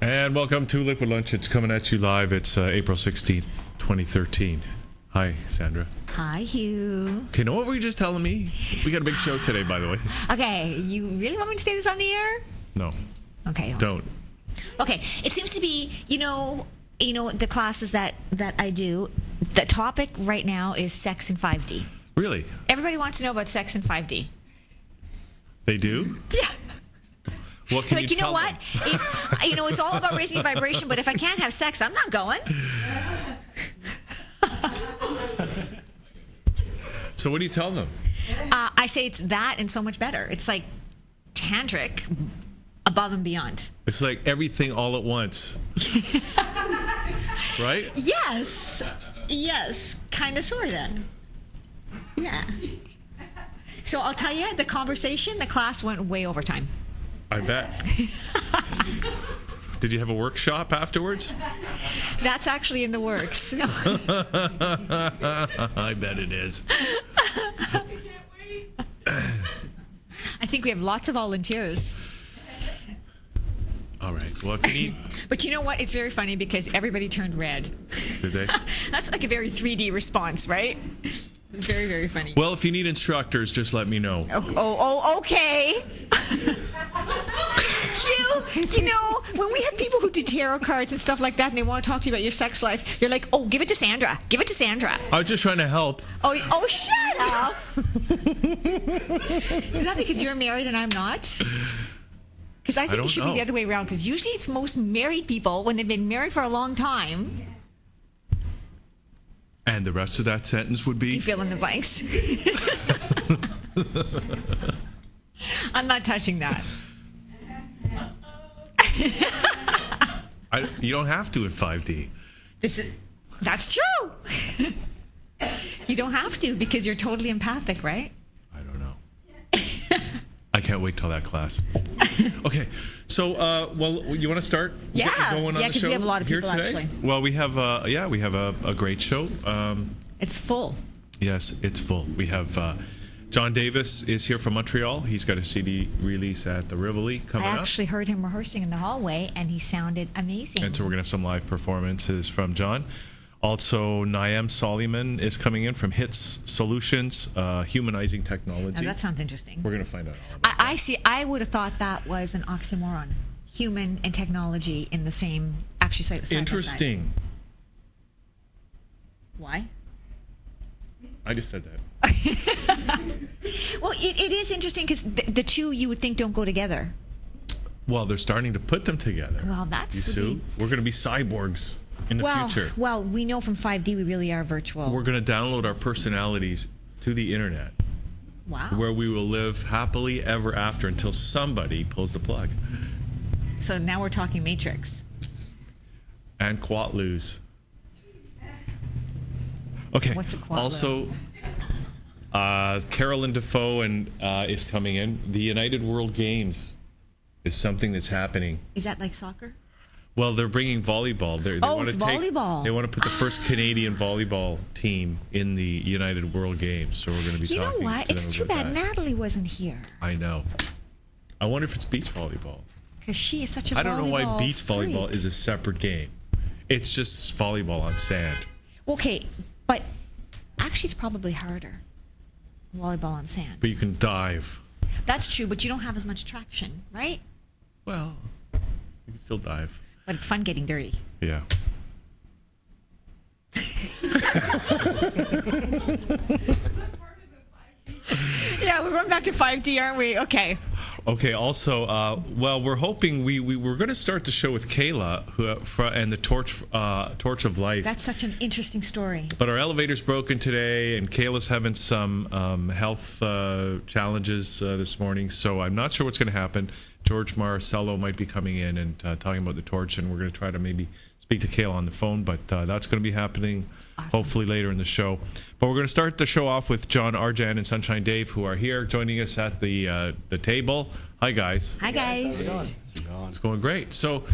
And welcome to Liquid Lunch. It's coming at you live. It's April 16th, 2013. Hi, Sandra. Hi, Hugh. Okay, know what were you just telling me? We got a big show today, by the way. Okay, you really want me to say this on the air? No. Okay. Don't. Okay, it seems to be, the classes that I do, the topic right now is sex in 5D. Really? Everybody wants to know about sex in 5D. They do? Yeah. What can like, you you know tell what? them? If, it's all about raising your vibration, but if I can't have sex, I'm not going. So what do you tell them? I say it's that and so much better. It's like tantric above and beyond. It's like everything all at once. Right? Yes. Yes. Kind of, sort of. Yeah. So I'll tell you, the class went way over time. I bet. Did you have a workshop afterwards? That's actually in the works. I bet it is. I think we have lots of volunteers. All right. Well, if you need... But you know what? It's very funny because everybody turned red. Did they? That's like a very 3D response, right? Very, very funny. Well, if you need instructors, just let me know. Oh, okay. When we have people who do tarot cards and stuff like that and they want to talk to you about your sex life, you're like, oh, give it to Sandra. Give it to Sandra. I was just trying to help. Oh, shut up. Is that because you're married and I'm not? Because I think it should be the other way around, because usually it's most married people when they've been married for a long time. And the rest of that sentence would be? You fill in the blanks. I'm not touching that. You don't have to in 5D. That's true. You don't have to because you're totally empathic, right? I don't know. I can't wait till that class. Okay, so you want to start? Yeah, going on because we have a lot of people today? actually. Well, we have a great show. It's full. Yes, it's full. We have John Davis is here from Montreal. He's got a CD release at the Rivoli coming up. I actually heard him rehearsing in the hallway, and he sounded amazing. And so we're going to have some live performances from John. Also, Naeem Soliman is coming in from Hits Solutions, Humanizing Technology. Now, that sounds interesting. We're going to find out all about that. I see. I would have thought that was an oxymoron. Human and technology in the same, actually, side by side. Interesting. Why? I just said that. Well, it is interesting because the two you would think don't go together. Well, they're starting to put them together. Well, that's you see, we're going to be cyborgs in the future. Well, we know from 5D we really are virtual. We're going to download our personalities to the internet. Wow. Where we will live happily ever after until somebody pulls the plug. So now we're talking Matrix. And Quatloos. Okay. What's a Quatlo? Also, Carolyn Defoe is coming in. The United World Games is something that's happening. Is that like soccer? Well, they're bringing volleyball. They want to volleyball. They want to put the first Canadian volleyball team in the United World Games. So we're going to be talking. You know what? It's too bad Natalie wasn't here. I know. I wonder if it's beach volleyball. Because she is such a volleyball I don't know why beach freak. volleyball is a separate game. It's just volleyball on sand. Okay, but actually it's probably harder. Volleyball on sand. But you can dive. That's true, but you don't have as much traction, right? Well, you can still dive. But it's fun getting dirty. Yeah. Yeah, we're going back to 5D, aren't we? Okay. Okay. Also, we're hoping we're going to start the show with Kayla, and the Torch of Life. That's such an interesting story. But our elevator's broken today, and Kayla's having some health challenges this morning, so I'm not sure what's going to happen. George Marcello might be coming in and talking about the torch, and we're going to try to maybe speak to Kayla on the phone, but that's going to be happening hopefully later in the show. But we're going to start the show off with John Arjan and Sunshine Dave, who are here joining us at the table. Hi, guys. Hi, guys. How's it going? It's going great. So,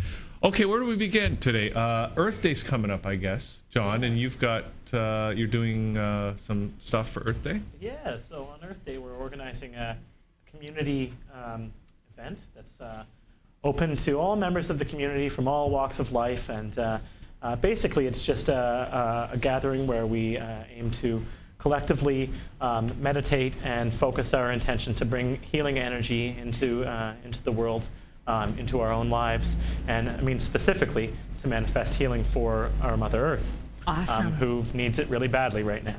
okay, where do we begin today? Earth Day's coming up, I guess, John, and you've got you're doing some stuff for Earth Day. Yeah. So on Earth Day, we're organizing a community event that's open to all members of the community from all walks of life. And basically, it's just a gathering where we aim to collectively meditate and focus our intention to bring healing energy into the world, into our own lives, and I mean specifically to manifest healing for our Mother Earth, Awesome. Who needs it really badly right now.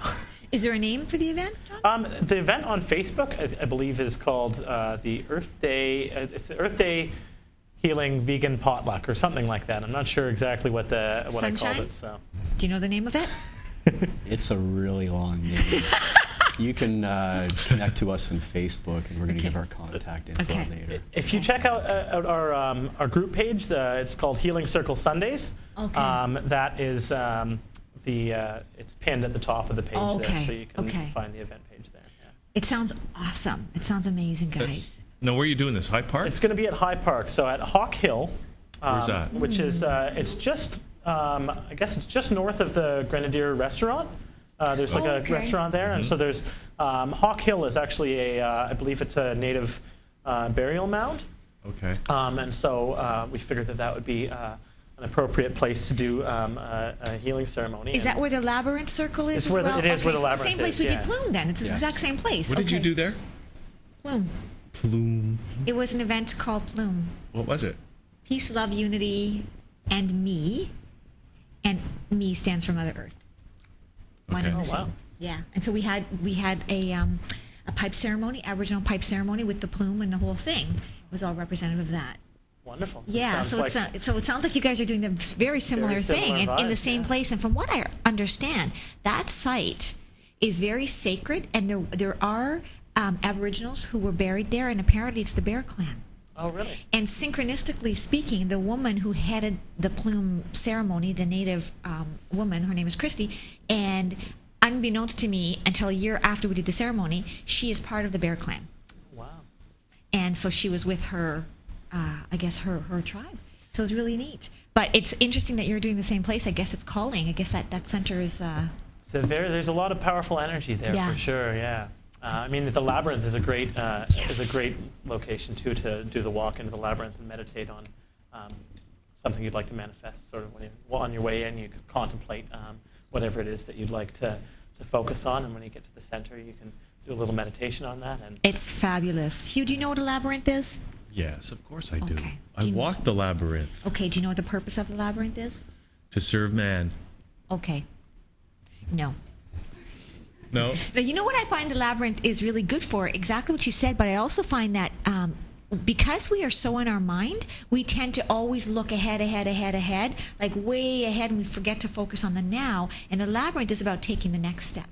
Is there a name for the event, John? The event on Facebook, I believe, is called the Earth Day. It's the Earth Day Healing Vegan Potluck or something like that. I'm not sure exactly what I called it. So. Do you know the name of it? It's a really long name. You can connect to us on Facebook, and we're going to give our contact info later. If you check out our group page, it's called Healing Circle Sundays. Okay. That is it's pinned at the top of the page there, so you can find the event page there. Yeah. It sounds awesome. It sounds amazing, guys. Now, where are you doing this? Hyde Park? It's going to be at High Park, so at Hawk Hill. Where's that? Which is it's just I guess it's just north of the Grenadier restaurant. There's like a restaurant there, and so there's Hawk Hill is actually I believe it's a native burial mound. Okay. And so we figured that would be an appropriate place to do a healing ceremony. Is that where the Labyrinth Circle is It's as where well? it is where the so Labyrinth the same place is, we yeah. did Plume then. It's the exact same place. What did you do there? Plume. Plume. It was an event called Plume. What was it? Peace, love, unity, and me. And me stands for Mother Earth. One Okay. and the Oh, wow. same. Yeah. And so we had a pipe ceremony, Aboriginal pipe ceremony with the plume and the whole thing. It was all representative of that. Wonderful. Yeah, so it sounds like you guys are doing a very similar thing in the same place. And from what I understand, that site is very sacred, and there are Aboriginals who were buried there, and apparently it's the Bear Clan. Oh, really? And synchronistically speaking, the woman who headed the plume ceremony, the native woman, her name is Christy, and unbeknownst to me, until a year after we did the ceremony, she is part of the Bear Clan. Wow. And so she was with her, I guess, her tribe. So it was really neat. But it's interesting that you're doing the same place. I guess it's calling. I guess that center is... There's a lot of powerful energy there for sure, yeah. I mean, the Labyrinth is a great location, too, to do the walk into the Labyrinth and meditate on something you'd like to manifest. Sort of when you're on your way in, you could contemplate whatever it is that you'd like to focus on. And when you get to the center, you can do a little meditation on that. And it's fabulous. Hugh, do you know what a labyrinth is? Yes, of course I do. Okay. I walked the labyrinth. Okay, do you know what the purpose of the labyrinth is? To serve man. Okay. No. No? Now, you know what I find the labyrinth is really good for? Exactly what you said, but I also find that because we are so in our mind, we tend to always look ahead, like way ahead, and we forget to focus on the now. And the labyrinth is about taking the next step.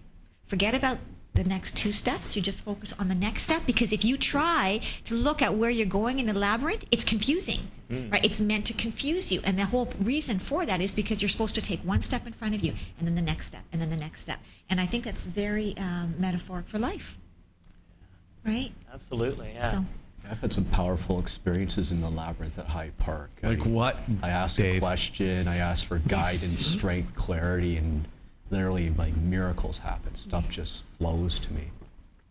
Forget about the next 2 steps. You just focus on the next step, because if you try to look at where you're going in the labyrinth, it's confusing, right? It's meant to confuse you. And the whole reason for that is because you're supposed to take 1 step in front of you, and then the next step, and then the next step. And I think that's very metaphoric for life, right? absolutely, yeah. So, I've had some powerful experiences in the labyrinth at Hyde Park. Like what? I asked Dave? a question, I asked for guidance, strength, clarity, and literally like miracles happen. Stuff just flows to me.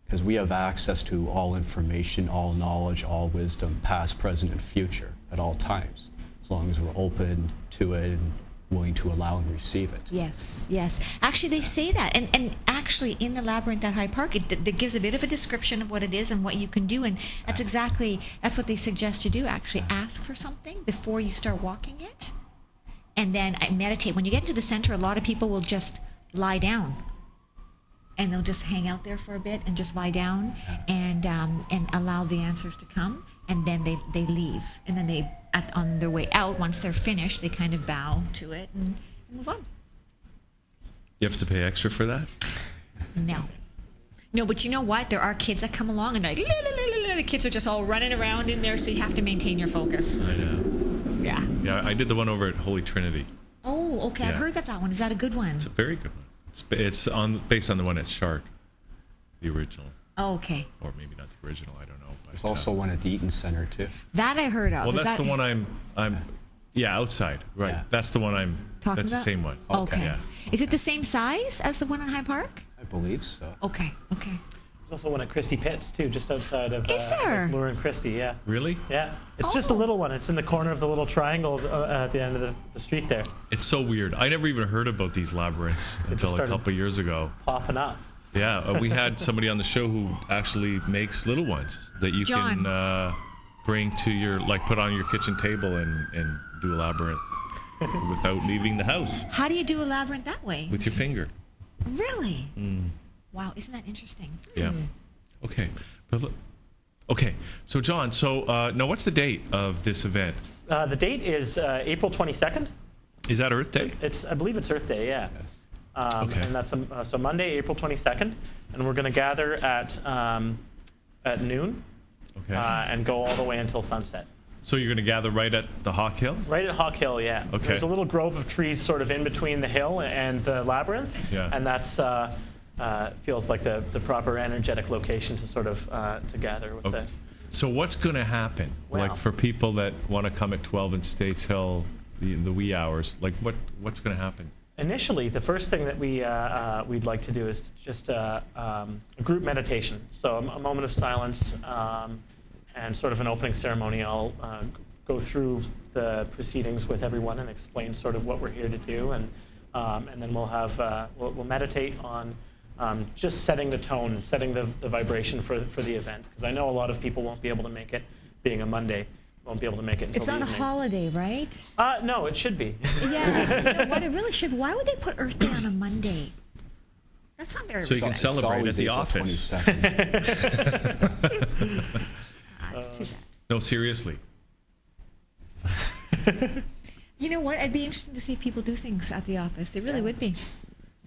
Because we have access to all information, all knowledge, all wisdom, past, present, and future at all times, as long as we're open to it and willing to allow and receive it. yes. Actually, they say that. And actually, in the labyrinth at Hyde Park, it gives a bit of a description of what it is and what you can do. And that's what they suggest you do, actually. Ask for something before you start walking it. And then meditate. When you get into the center, a lot of people will just lie down. And they'll just hang out there for a bit and just lie down and allow the answers to come. And then they leave. And then on their way out, once they're finished, they kind of bow to it and move on. You have to pay extra for that? No, but you know what? There are kids that come along and they're like, la, la, la, la, la. The kids are just all running around in there, so you have to maintain your focus. I know. Yeah. Yeah, I did the one over at Holy Trinity. Oh, okay. I've Yeah. heard that one. Is that a good one? It's a very good one. It's based on the one at Shard, the original. Oh, okay. Or maybe not the original, I don't know. But, There's also one at the Eaton Center, too. That I heard of. well, Is that's that the one I'm outside, right. Yeah. That's the one talking that's about? the same one. Okay. Yeah. Is it the same size as the one on Hyde Park? I believe so. Okay. There's also one at Christie Pitts too, just outside of Is there? Bloor and Christie. Yeah. Really? Yeah. It's just a Oh. little one. It's in the corner of the little triangle at the end of the street there, It's so weird. I never even heard about these labyrinths until a started- couple of years ago. popping up. Yeah, we had somebody on the show who actually makes little ones that you John. can bring to your, like, put on your kitchen table and do a labyrinth without leaving the house How do you do a labyrinth that way? with your finger. Really? Wow, isn't that interesting? Yeah. Okay. But look, okay. So John, now what's the date of this event? The date is April 22nd. Is that Earth Day? I believe it's Earth Day. Yeah. Yes. Okay. And that's so Monday, April 22nd, and we're going to gather at noon Okay. and go all the way until sunset. So you're going to gather right at the Hawk Hill? Right at Hawk Hill, yeah. Okay. There's a little grove of trees sort of in between the hill and the labyrinth, Yeah. and that's feels like the proper energetic location to sort of to gather with Okay. the. So what's going to happen? Well- Like for people that want to come at 12 in States Hill, the wee hours, like what's going to happen? Initially, the first thing that we'd like to do is just a group meditation. So a moment of silence and sort of an opening ceremony. I'll go through the proceedings with everyone and explain sort of what we're here to do, and then we'll have we'll meditate on just setting the tone and setting the vibration for the event. Because I know a lot of people won't be able to make it, being a Monday. Won't be able to make it until It's the not a evening. holiday, right? No, it should be. Yeah. You know what? It really should. Why would they put Earth Day on a Monday? That's not very. So you can It's celebrate always at the April office. 22nd. That's too bad. No, seriously. You know what? I'd be interested to see if people do things at the office. It really would be.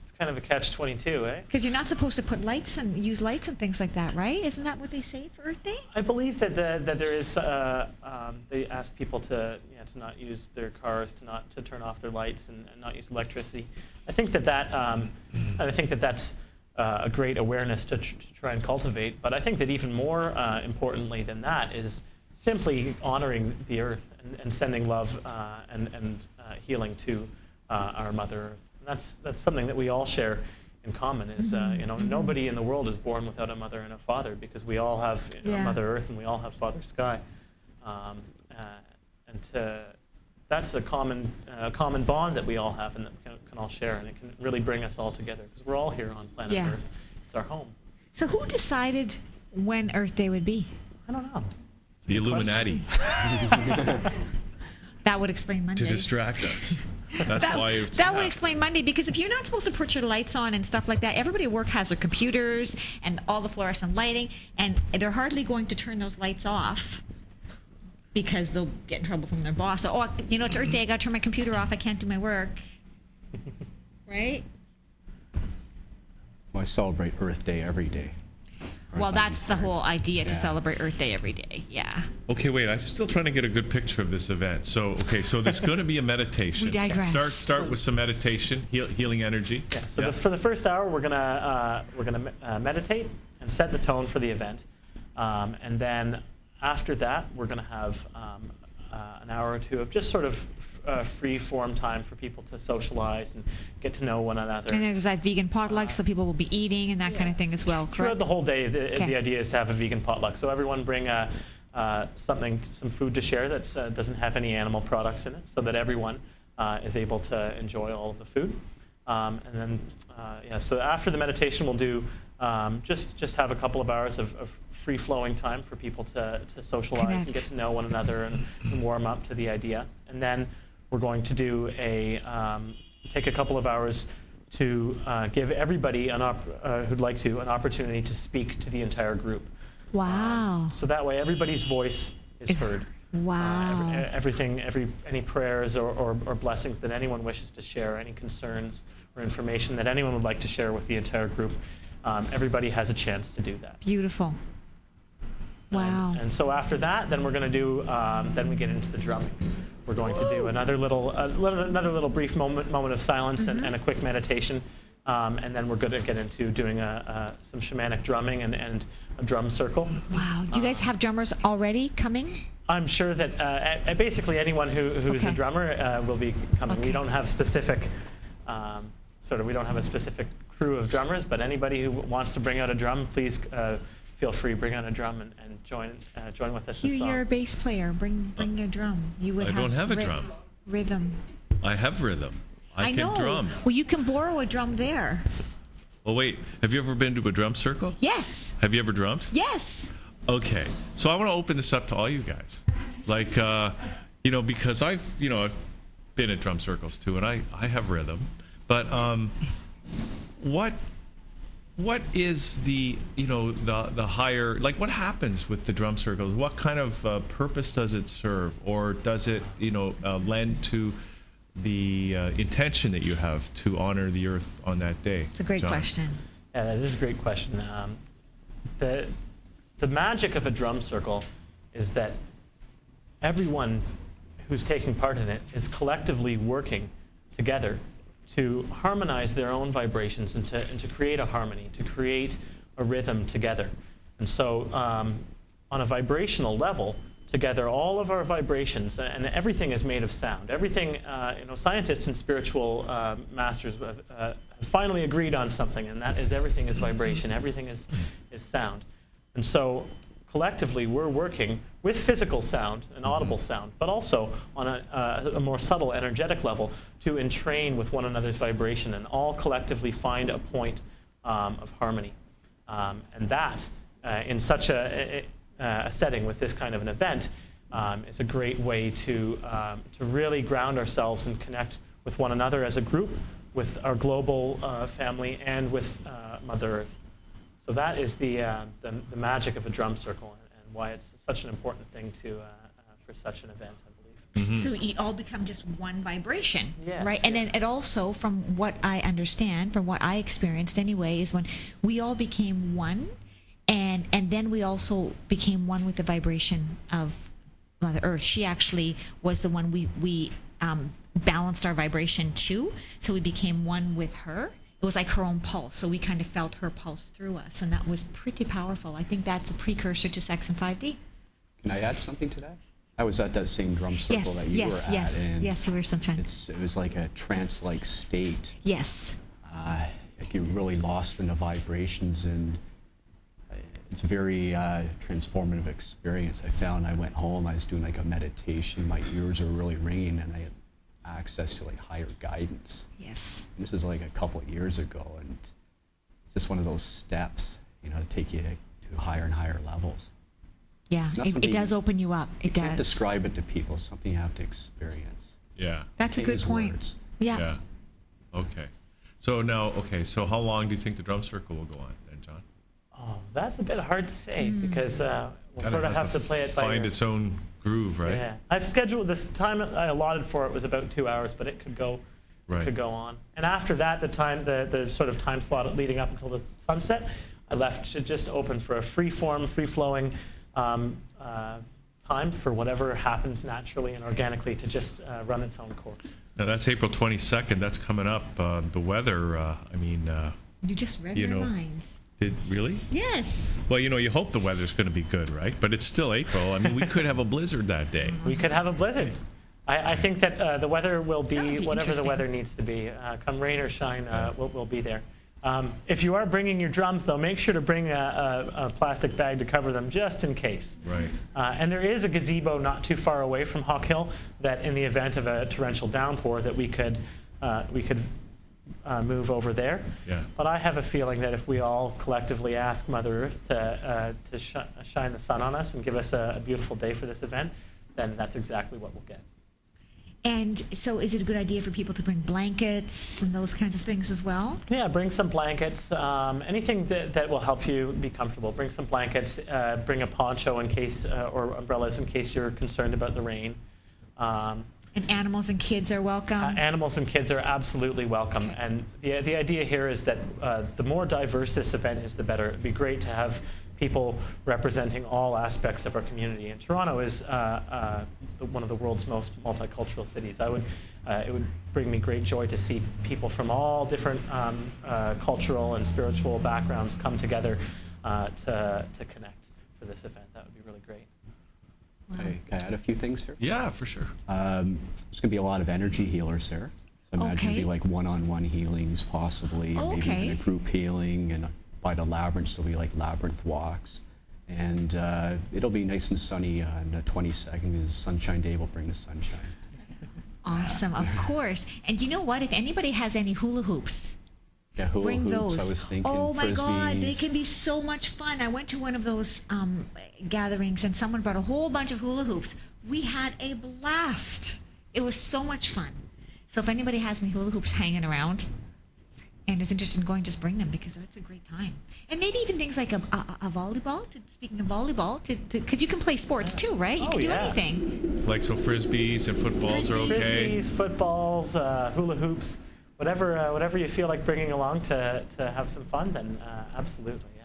It's kind of a catch-22, eh? Because you're not supposed to put lights and use lights and things like that, right? Isn't that what they say for Earth Day? I believe that that there is. They ask people to not use their cars, to turn off their lights and not use electricity. I think that's a great awareness to try and cultivate. But I think that even more importantly than that is simply honoring the Earth and sending love and healing to our Mother Earth. And that's something that we all share in common. Is nobody in the world is born without a mother and a father, because we all have Yeah. Mother Earth and we all have Father Sky, that's a common bond that we all have and that can all share, and it can really bring us all together because we're all here on planet Yeah. Earth. It's our home. So who decided when Earth Day would be? I don't know. The Illuminati That would explain Monday. to distract us. That's why it's That would explain Monday, because if you're not supposed to put your lights on and stuff like that, everybody at work has their computers and all the fluorescent lighting, and they're hardly going to turn those lights off because they'll get in trouble from their boss. So, it's Earth Day, I got to turn my computer off, I can't do my work. Right? Well, I celebrate Earth Day every day. Well, that's the whole idea, to Yeah. celebrate Earth Day every day. Yeah. Okay, wait. I'm still trying to get a good picture of this event. So there's going to be a meditation. We digress. Start with some meditation, healing energy. Yeah. So for the first hour, we're gonna meditate and set the tone for the event, and then after that, we're gonna have an hour or two of just sort of free form time for people to socialize and get to know one another. And there's that vegan potluck, so people will be eating and that kind of thing as well, Throughout correct? the whole day, Okay. the idea is to have a vegan potluck. So everyone bring some food to share that doesn't have any animal products in it, so that everyone is able to enjoy all of the food. And then, so after the meditation, we'll do just have a couple of hours of free-flowing time for people to socialize Connect. and get to know one another and warm up to the idea. And then we're going to do take a couple of hours to give everybody who'd like to an opportunity to speak to the entire group. Wow. So that way, everybody's voice is heard. Wow. Any prayers or blessings that anyone wishes to share, any concerns or information that anyone would like to share with the entire group, everybody has a chance to do that. Beautiful. Wow. And so after that, then we're going to do. Then we get into the drumming. We're going to do another little brief moment of silence and a quick meditation, and then we're going to get into doing some shamanic drumming and a drum circle. Wow. Do you guys have drummers already coming? I'm sure that basically anyone who's Okay. a drummer will be coming. Okay. We don't have specific, we don't have a specific crew of drummers, but anybody who wants to bring out a drum, please feel free, bring out a drum and join with us. Hugh, this song. you're a bass player. Bring a drum. You would I don't have a drum. Rhythm. I have rhythm. I know. can drum. Well, you can borrow a drum there. Well, wait. Have you ever been to a drum circle? Yes. Have you ever drummed? Yes. Okay. So I want to open this up to all you guys. Like, because I've been at drum circles too, and I have rhythm. But what is the higher, like, what happens with the drum circles? What kind of purpose does it serve, or does it lend to the intention that you have to honor the earth on that day? It's a great John? question. Yeah, that is a great question. The magic of a drum circle is that everyone who's taking part in it is collectively working together to harmonize their own vibrations and to create a harmony, to create a rhythm together. And so on a vibrational level, together all of our vibrations, and everything is made of sound. Everything, scientists and spiritual masters have finally agreed on something, and that is everything is vibration, everything is sound. And so collectively we're working with physical sound and audible sound, but also on a more subtle energetic level to entrain with one another's vibration and all collectively find a point of harmony. And that, in such a setting with this kind of an event, is a great way to really ground ourselves and connect with one another as a group, with our global family, and with Mother Earth. So that is the magic of a drum circle, and why it's such an important thing for such an event, I believe. Mm-hmm. So you all become just one vibration, Yes, right? And then it also, from what I understand, from what I experienced anyway, is when we all became one, and then we also became one with the vibration of Mother Earth. She actually was the one we balanced our vibration to, so we became one with her. It was like her own pulse, so we kind of felt her pulse through us, and that was pretty powerful. I think that's a precursor to Sex and 5D. Can I add something to that? I was at that same drum circle that you were at. And yes, you were sometime. it was like a trance-like state. Yes. Like you really lost in the vibrations, and it's a very transformative experience. I went home, I was doing like a meditation, my ears were really ringing, and I had access to like higher guidance. Yes. And this is like a couple of years ago, and it's just one of those steps, to take you to higher and higher levels. Yeah, It's not it something does open you up. It You can't does. describe it to people. It's something you have to experience. Yeah. That's a good Use point. words. Yeah. Yeah. Okay. So how long do you think the drum circle will go on then, John? Oh, that's a bit hard to say because we'll Kinda sort of has have to play it by find ear. its own groove, right? Yeah, I've scheduled this time I allotted for it was about 2 hours, but it could go on. And after that, the sort of time slot leading up until the sunset, I left to just open for a free-flowing time for whatever happens naturally and organically to just run its own course. Now that's April 22nd. That's coming up. The weather. You just read my minds. Did really? Yes. Well, you hope the weather's going to be good, right? But it's still April. I mean, we could have a blizzard that day. We could have a blizzard. I think that the weather will That would be be whatever the interesting. weather needs to be. Come rain or shine, we'll be there. If you are bringing your drums, though, make sure to bring a plastic bag to cover them just in case. Right. And there is a gazebo not too far away from Hawk Hill that in the event of a torrential downpour that we could move over there. Yeah. But I have a feeling that if we all collectively ask Mother Earth to shine the sun on us and give us a beautiful day for this event, then that's exactly what we'll get. And so is it a good idea for people to bring blankets and those kinds of things as well? Yeah, bring some blankets, anything that will help you be comfortable. Bring some blankets, bring a poncho in case, or umbrellas in case you're concerned about the rain. And animals and kids are welcome? Animals and kids are absolutely welcome. And the idea here is that the more diverse this event is, the better. It'd be great to have people representing all aspects of our community. And Toronto is one of the world's most multicultural cities. It would bring me great joy to see people from all different cultural and spiritual backgrounds come together to connect for this event. That would be really great. Can I add a few things here? Yeah, for sure. There's going to be a lot of energy healers there. So I imagine it'd be Okay. like one-on-one healings possibly, and maybe Okay. even a group healing, and by the labyrinth, there'll be like labyrinth walks. And it'll be nice and sunny on the 22nd, because Sunshine Day will bring the sunshine. Awesome, of course. And you know what? If anybody has any hula hoops, Yeah, hula bring hoops, those. I was thinking, Oh my God, they frisbees. can be so much fun. I went to one of those gatherings and someone brought a whole bunch of hula hoops. We had a blast. It was so much fun. So if anybody has any hula hoops hanging around and is interested in going, just bring them because it's a great time. And maybe even things like a volleyball. Speaking of volleyball, because you can play sports too, right? You Oh, can do yeah. anything. Like so, frisbees and footballs are okay. Frisbees, footballs, hula hoops, whatever you feel like bringing along to have some fun, then absolutely, yeah.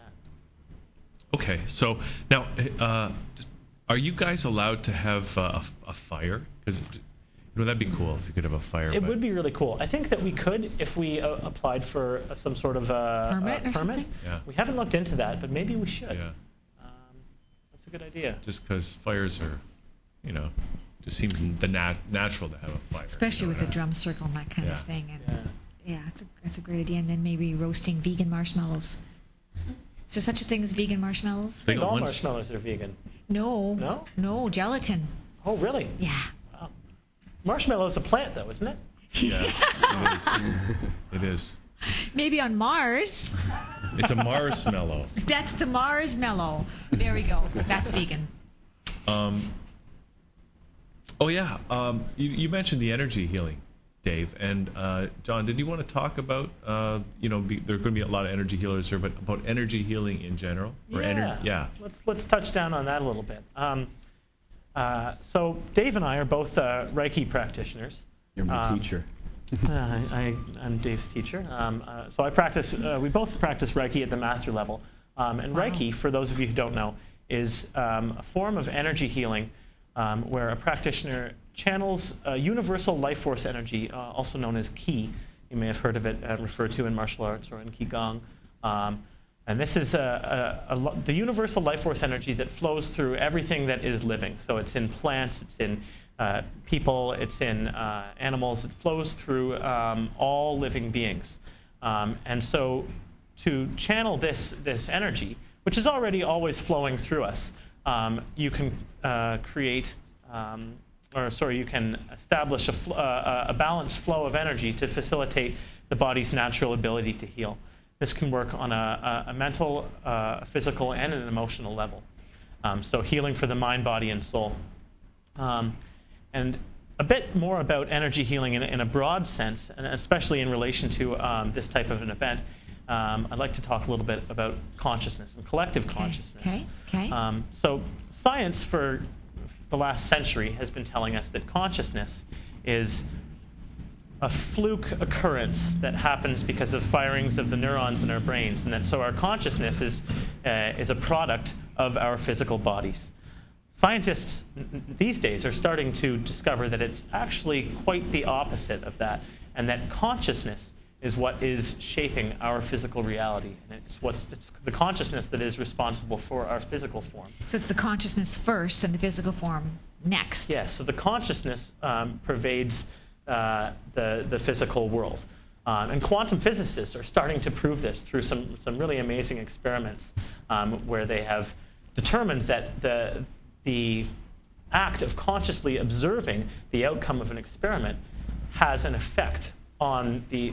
Okay, so now, are you guys allowed to have a fire? Because that'd be cool if you could have a fire. It but- would be really cool. I think that we could, if we applied for some sort of Permit or something? Yeah. We haven't looked into that, but maybe we should. Yeah, That's a good idea. just because fires are, just seems natural to have a fire. Especially with the the drum circle and that kind Yeah. of thing. And Yeah. yeah, it's a great idea. And then maybe roasting vegan marshmallows. Is there such a thing as vegan marshmallows? They I think got all one marshmallows are vegan. No. No? No, gelatin. Oh, really? Yeah. Wow. Marshmallow is a plant, though, isn't it? Yeah, it is. Maybe on Mars. It's a marshmallow. That's the Mars mellow. There we go. That's vegan. Oh yeah, you mentioned the energy healing, Dave, and John. Did you want to talk about there are going to be a lot of energy healers here, but about energy healing in general, or yeah. Let's touch down on that a little bit. So Dave and I are both Reiki practitioners. You're my teacher. I'm Dave's teacher. So I practice. We both practice Reiki at the master level. And Reiki, for those of you who don't know, is a form of energy healing where a practitioner channels universal life force energy, also known as Qi. You may have heard of it referred to in martial arts or in Qigong. And this is the universal life force energy that flows through everything that is living. So it's in plants, it's in people, it's in animals. It flows through all living beings. And so to channel this energy, which is already always flowing through us, you can you can establish a balanced flow of energy to facilitate the body's natural ability to heal. This can work on a mental, physical, and an emotional level. So healing for the mind, body, and soul. And a bit more about energy healing in a broad sense, and especially in relation to this type of an event. I'd like to talk a little bit about consciousness and collective consciousness. Okay. So science for the last century has been telling us that consciousness is a fluke occurrence that happens because of firings of the neurons in our brains, and that so our consciousness is a product of our physical bodies. Scientists these days are starting to discover that it's actually quite the opposite of that, and that consciousness is what is shaping our physical reality, and it's the consciousness that is responsible for our physical form. So it's the consciousness first and the physical form next. Yes, so the consciousness pervades the physical world. And quantum physicists are starting to prove this through some really amazing experiments where they have determined that the act of consciously observing the outcome of an experiment has an effect on the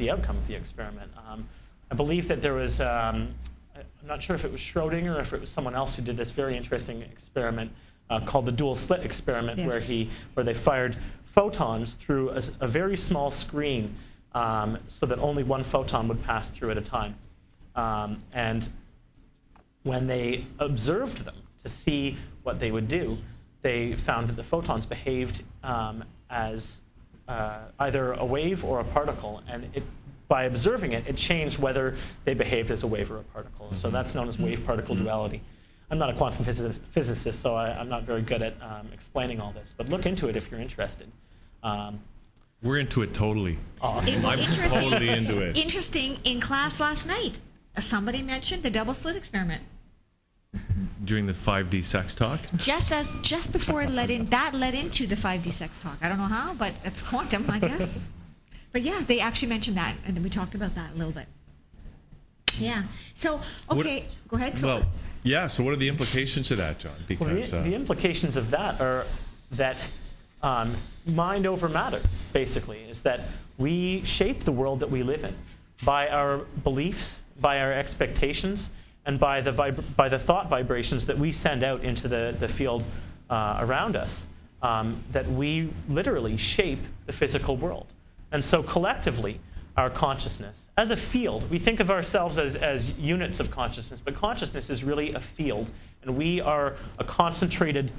outcome of the experiment. I believe that there was, I'm not sure if it was Schrodinger or if it was someone else who did this very interesting experiment called the dual slit experiment, Yes. where they fired photons through a very small screen so that only one photon would pass through at a time. And when they observed them to see what they would do, they found that the photons behaved as either a wave or a particle, and by observing it, it changed whether they behaved as a wave or a particle. So that's known as wave-particle duality. I'm not a quantum physicist, so I'm not very good at explaining all this, but look into it if you're interested. We're into it totally. Awesome. I'm totally into it. Interesting. In class last night, somebody mentioned the double slit experiment. During the 5D sex talk. Just before it led into the 5D sex talk. I don't know how, but it's quantum, I guess. But yeah, they actually mentioned that, and we talked about that a little bit. Yeah. So, okay, go ahead. So, Well, yeah. So what are the implications of that, John? Well, Because the implications of that are that mind over matter, basically, is that we shape the world that we live in by our beliefs, by our expectations, and by the thought vibrations that we send out into the field around us, that we literally shape the physical world. And so collectively, our consciousness, as a field, we think of ourselves as units of consciousness, but consciousness is really a field, and we are a concentrated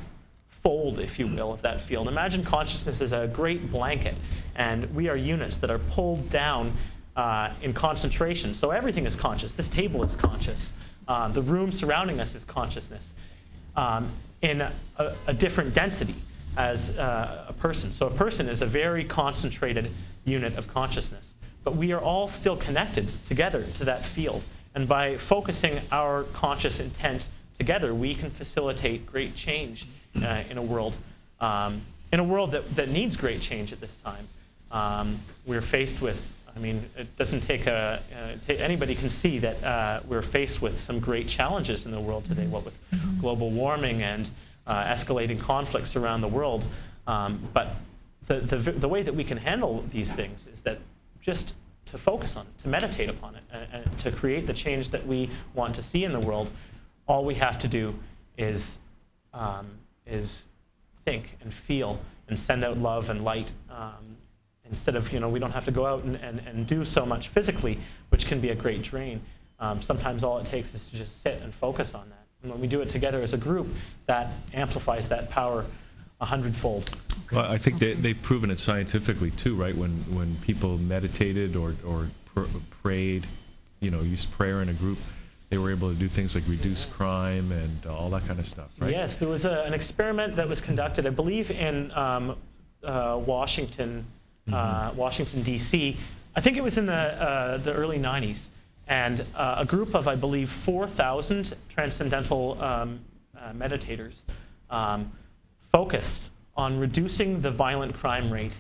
fold, if you will, of that field. Imagine consciousness as a great blanket, and we are units that are pulled down in concentration. So everything is conscious. This table is conscious. The room surrounding us is consciousness in a different density as a person. So a person is a very concentrated unit of consciousness. But we are all still connected together to that field. And by focusing our conscious intent together, we can facilitate great change in a world that needs great change at this time. We're faced with, I mean, it doesn't take anybody can see that we're faced with some great challenges in the world today, what with global warming and escalating conflicts around the world. But the way that we can handle these things is that just to focus on it, to meditate upon it, and to create the change that we want to see in the world. All we have to do is think and feel and send out love and light. Instead of, we don't have to go out and do so much physically, which can be a great drain. Sometimes all it takes is to just sit and focus on that. And when we do it together as a group, that amplifies that power 100-fold. Well, I think they've proven it scientifically too, right? When people meditated or prayed, used prayer in a group, they were able to do things like reduce crime and all that kind of stuff, right? Yes, there was an experiment that was conducted, I believe, in Washington, D.C. I think it was in the early 90s. And a group of, I believe, 4,000 transcendental meditators focused on reducing the violent crime rate.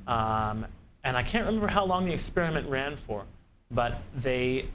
And I can't remember how long the experiment ran for, but they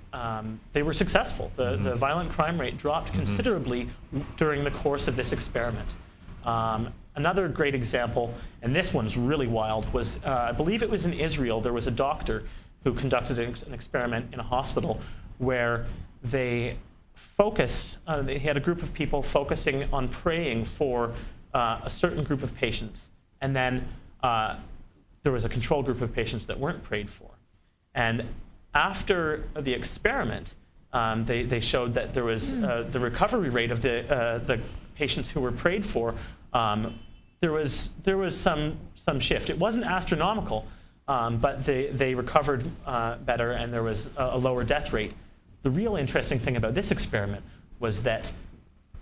were successful. The violent crime rate dropped considerably during the course of this experiment. Another great example, and this one's really wild, was I believe it was in Israel. There was a doctor who conducted an experiment in a hospital where they focused, they had a group of people focusing on praying for a certain group of patients. And then there was a control group of patients that weren't prayed for. And after the experiment, they showed that there was the recovery rate of the patients who were prayed for, there was some shift. It wasn't astronomical, but they recovered better, and there was a lower death rate. The real interesting thing about this experiment was that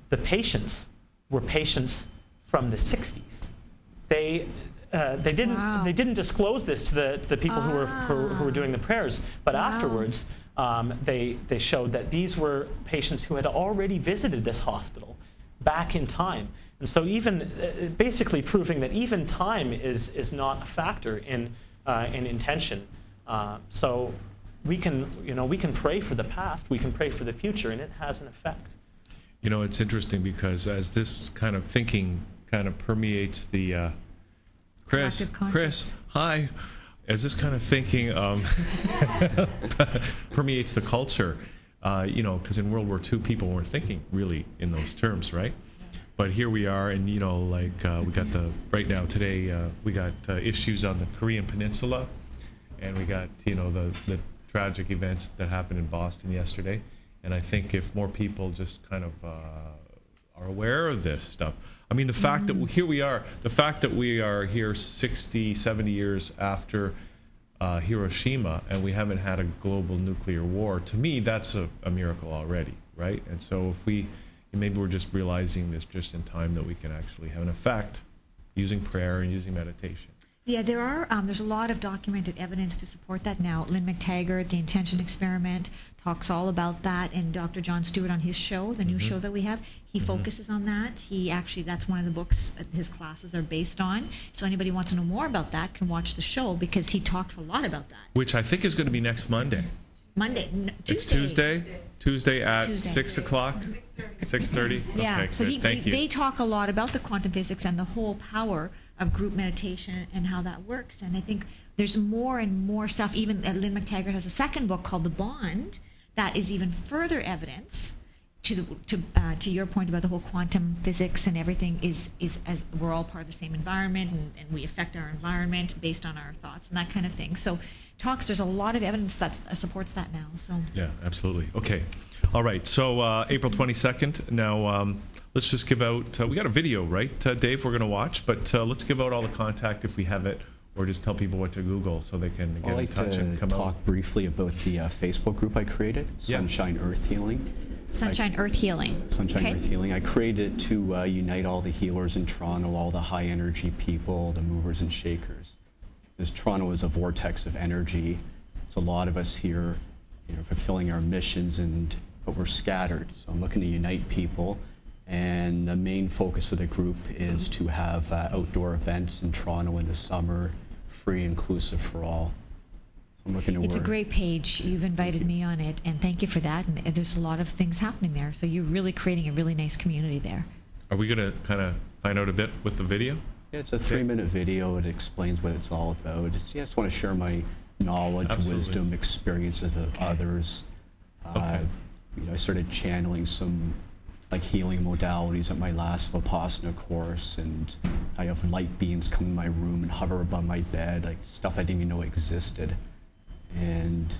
the patients were patients from the 60s. They didn't disclose this to the people who were doing the prayers, but afterwards they showed that these were patients who had already visited this hospital back in time. And so even basically proving that even time is not a factor in intention. So we can pray for the past, we can pray for the future, and it has an effect. It's interesting because as this kind of thinking kind of permeates the Chris, hi. As this kind of thinking permeates the culture, because in World War II people weren't thinking really in those terms, right? But here we are, and we got right now today we got issues on the Korean Peninsula, and we got the tragic events that happened in Boston yesterday. And I think if more people just kind of are aware of this stuff, I mean, the fact that we are here 60, 70 years after Hiroshima, and we haven't had a global nuclear war, to me that's a miracle already, right? And so if maybe we're just realizing this just in time that we can actually have an effect using prayer and using meditation. Yeah, there are. There's a lot of documented evidence to support that now. Lynn McTaggart, the intention experiment, talks all about that, and Dr. John Stewart on his show, the new show that we have, he focuses on that. He actually, that's one of the books his classes are based on. So anybody who wants to know more about that can watch the show because he talks a lot about that. Which I think is going to be next Monday. Tuesday. It's Tuesday. Tuesday at Tuesday. 6 o'clock. 6:30. Yeah, Okay, so good. Thank you. they talk a lot about the quantum physics and the whole power of group meditation and how that works. And I think there's more and more stuff. Even Lynn McTaggart has a second book called The Bond that is even further evidence to your point about the whole quantum physics and everything is as we're all part of the same environment and we affect our environment based on our thoughts and that kind of thing. So there's a lot of evidence that supports that now. So Yeah, absolutely. Okay. All right. So April 22nd. Now let's just give out. We got a video, right, Dave? We're going to watch, but let's give out all the contact if we have it, or just tell people what to Google so they can get I'd in like touch and to come talk out. briefly about the Facebook group I created, Yeah. Sunshine Earth Healing. Sunshine Earth Healing. Sunshine Okay. Earth Healing. I created it to unite all the healers in Toronto, all the high energy people, the movers and shakers. Because Toronto is a vortex of energy. There's a lot of us here, fulfilling our missions, but we're scattered. So I'm looking to unite people. And the main focus of the group is to have outdoor events in Toronto in the summer, free, inclusive for all. So I'm looking to It's a work. great page. You've invited me on it, and thank you for that. And there's a lot of things happening there. So you're really creating a really nice community there. Are we going to kind of find out a bit with the video? Yeah, it's a 3-minute video. It explains what it's all about. I just want to share my knowledge, Absolutely. wisdom, experiences of others. Okay. I started channeling some healing modalities at my last Vipassana course, and I have light beings come in my room and hover above my bed, like stuff I didn't even know existed. And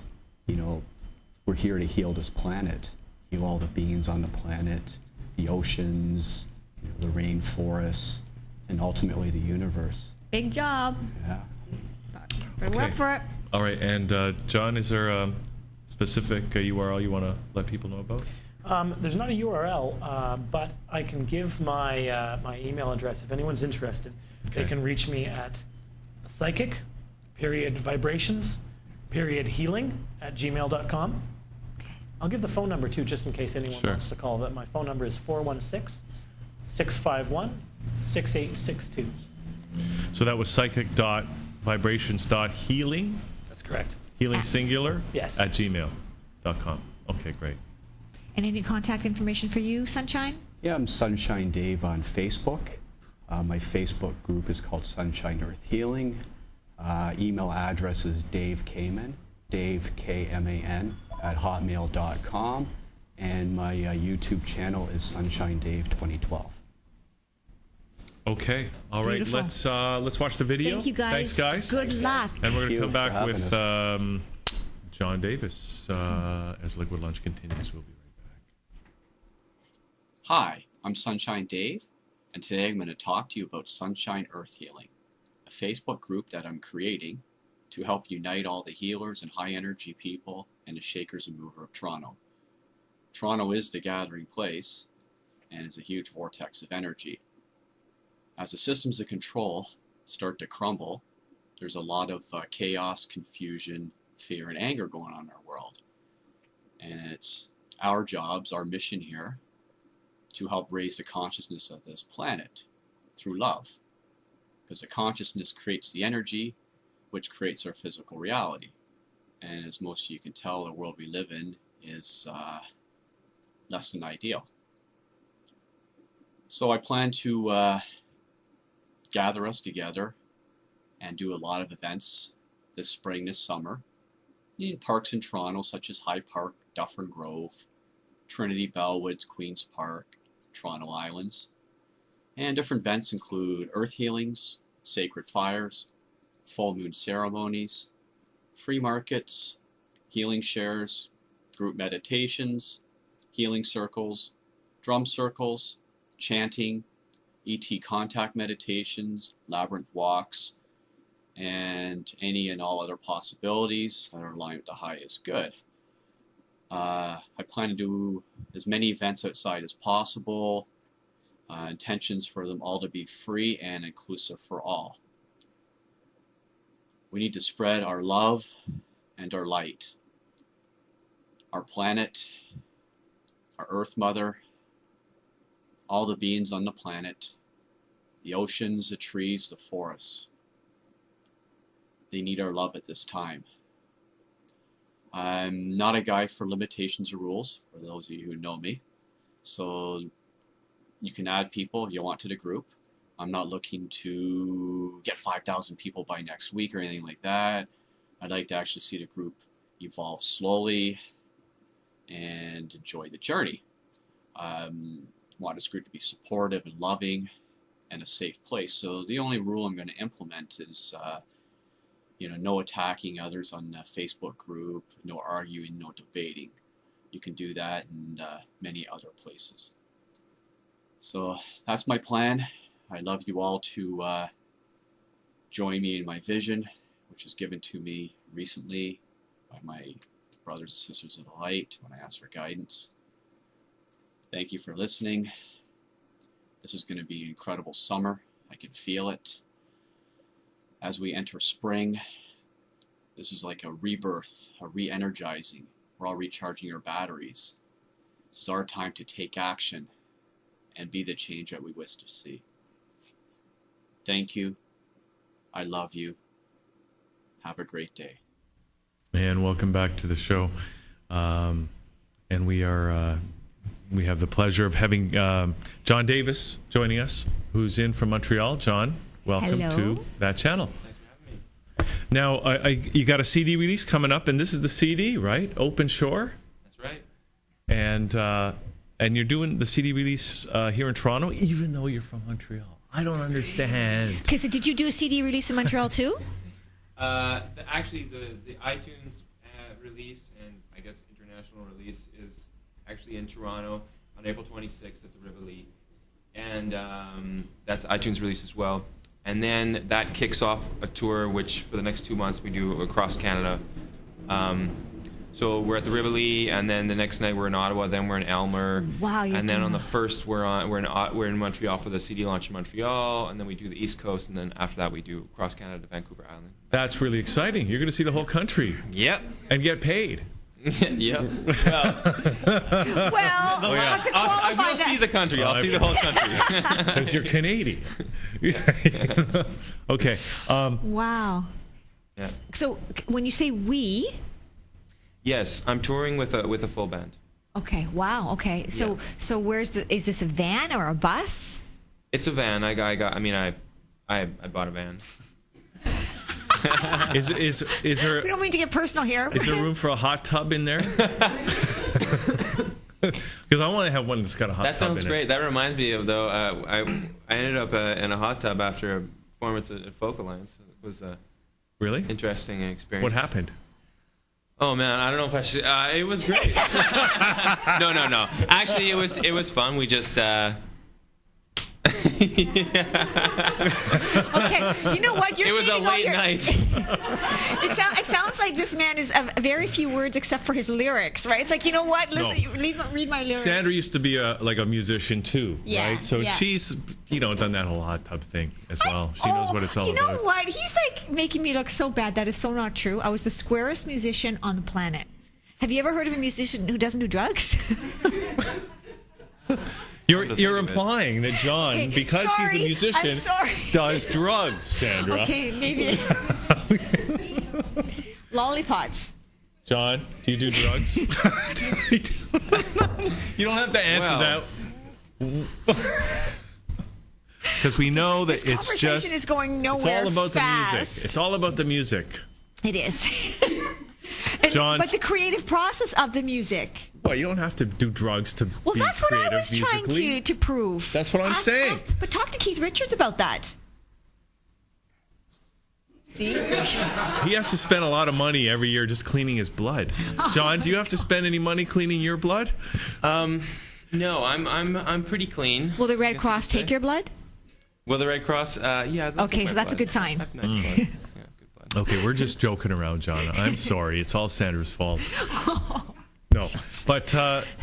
we're here to heal this planet, heal all the beings on the planet, the oceans, the rainforests, and ultimately the universe. Big job. Yeah. But we're up for it. All right. And John, is there a specific URL you want to let people know about? There's not a URL, but I can give my my email address if anyone's interested. Okay. They can reach me at psychic_vibrations_healing@gmail.com. I'll give the phone number too, just in case anyone Sure. wants to call. That my phone number is 416-651-6862. So that was psychic.vibrations.healing, That's correct. healing singular, Yes. at gmail.com. Okay, great. And any contact information for you, Sunshine? Yeah, I'm Sunshine Dave on Facebook. My Facebook group is called Sunshine Earth Healing. Email address is Dave Kamen, Dave K-M-A-N, @hotmail.com. And my YouTube channel is Sunshine Dave 2012. Okay. All right. Beautiful. Let's watch the video. Thank you, guys. Thanks, guys. Good luck. And we're going Thank to you come back for having with us. John Davis as Liquid Lunch continues. We'll be right back. Hi, I'm Sunshine Dave, and today I'm going to talk to you about Sunshine Earth Healing, a Facebook group that I'm creating to help unite all the healers and high energy people and the shakers and mover of Toronto. Toronto is the gathering place and is a huge vortex of energy. As the systems of control start to crumble, there's a lot of chaos, confusion, fear, and anger going on in our world. And it's our jobs, our mission here, to help raise the consciousness of this planet through love. Because the consciousness creates the energy, which creates our physical reality. And as most of you can tell, the world we live in is less than ideal. So I plan to gather us together and do a lot of events this spring, this summer, in parks in Toronto such as High Park, Dufferin Grove, Trinity Bellwoods, Queen's Park, Toronto Islands. And different events include earth healings, sacred fires, full moon ceremonies, free markets, healing shares, group meditations, healing circles, drum circles, chanting, ET contact meditations, labyrinth walks, and any and all other possibilities that are aligned with the highest good. I plan to do as many events outside as possible, intentions for them all to be free and inclusive for all. We need to spread our love and our light. Our planet, our Earth Mother, all the beings on the planet, the oceans, the trees, the forests. They need our love at this time. I'm not a guy for limitations or rules, for those of you who know me. So you can add people if you want to the group. I'm not looking to get 5,000 people by next week or anything like that. I'd like to actually see the group evolve slowly and enjoy the journey. Want this group to be supportive and loving and a safe place. So the only rule I'm going to implement is no attacking others on the Facebook group, no arguing, no debating. You can do that in many other places. So that's my plan. I'd love you all to join me in my vision, which was given to me recently by my brothers and sisters of the light when I asked for guidance. Thank you for listening. This is going to be an incredible summer. I can feel it. As we enter spring, this is like a rebirth, a re-energizing. We're all recharging our batteries. This is our time to take action and be the change that we wish to see. Thank you. I love you. Have a great day. And welcome back to the show. And we have the pleasure of having John Davis joining us, who's in from Montreal. John, welcome to That Channel. Thanks for having me. Now, you got a CD release coming up, and this is the CD, right? Open Shore. That's right. And you're doing the CD release here in Toronto, even though you're from Montreal. I don't understand. Because did you do a CD release in Montreal too? Actually, the iTunes release and I guess international release is actually in Toronto on April 26th at the Rivoli. And that's iTunes release as well. And then that kicks off a tour, which for the next 2 months we do across Canada. So we're at the Rivoli, and then the next night we're in Ottawa. Then we're in Elmer. Wow! And then on the 1st we're in Montreal for the CD launch in Montreal, and then we do the East Coast, and then after that we do across Canada to Vancouver Island. That's really exciting. You're going to see the whole country. Yep. And get paid. Yep. Well, we'll have to qualify I will see the country. I'll see the whole country. Because you're Canadian. Okay. Wow. Yeah. So when you say we, Yes, I'm touring with a full band. okay, wow, okay. So Yeah. so is this a van or a bus? It's a van. I bought a van. Is there We don't mean to get personal here. is there room for a hot tub in there? Because I want to have one that's got a hot That tub sounds in great. it. That reminds me of though. I ended up in a hot tub after a performance at Folk Alliance. It was a Really? interesting experience. What happened? Oh man, I don't know if I should. It was great. No. Actually, it was fun. We just. Okay, you know what? You're It was a saying all late your- night. It sounds like this man is very few words except for his lyrics, right? It's like, you know what? Listen, read my lyrics. Sandra used to be a musician too, Yeah, right? So yeah. she's done that whole hot tub thing as well. She knows what it's all you know about. what? He's like making me look so bad. That is so not true. I was the squarest musician on the planet. Have you ever heard of a musician who doesn't do drugs? You're implying that John, Okay, because he's a sorry, musician, I'm sorry. does drugs, Sandra. Okay, maybe. Lollipops. John, do you do drugs? You don't have to answer Well. that. Because we know that This it's conversation just is going nowhere. it's all about fast. the music. It's all about the music. It is. And- John's- but the creative process of the music. Well, you don't have to do drugs to Well, be that's what I creative was trying musically. to prove. That's what I'm saying. But talk to Keith Richards about that. See? He has to spend a lot of money every year just cleaning his blood. John, do you have to spend any money cleaning your blood? No, I'm pretty clean. Will the Red I guess Cross you could take say. your blood? Will the Red Cross? Yeah. they'll Okay, take so my that's a blood. good sign. I have nice blood. Yeah, good blood. Okay, we're just joking around, John. I'm sorry. It's all Sandra's fault. No, but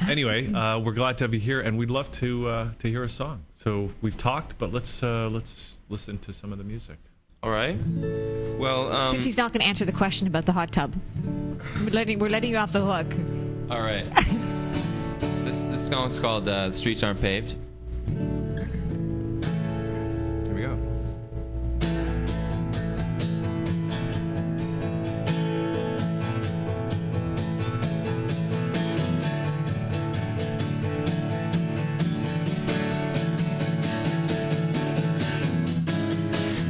anyway, we're glad to have you here, and we'd love to hear a song. So we've talked, but let's listen to some of the music. All right. Well, Since he's not going to answer the question about the hot tub, we're letting you off the hook. all right. This song's called "The Streets Aren't Paved." Here we go.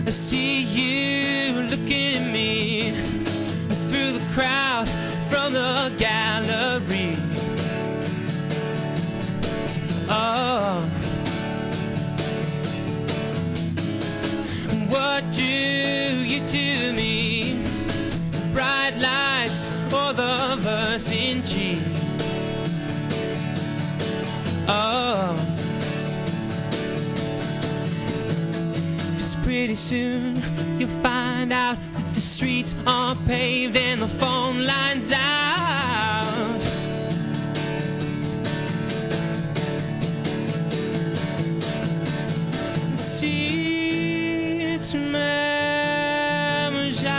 I see you looking at me through the crowd from the gallery. Oh, what do you do to me? Bright lights or the verse in G. Oh, pretty soon you'll find out that the streets aren't paved and the phone lines out. Si tu m'aimes, j'arrête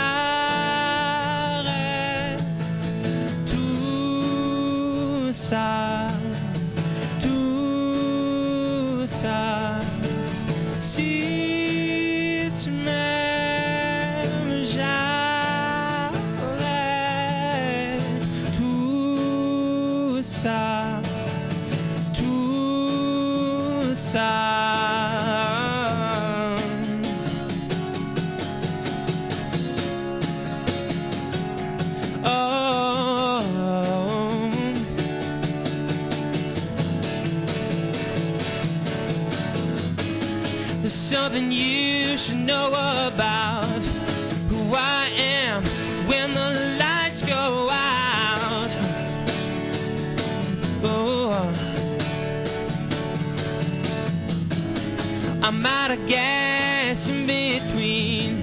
tout ça, tout ça. Si tu m'aimes, j'arrête tout ça, tout ça. Oh, there's something you should know about who I am when the lights go out. Oh, I'm out of gas in between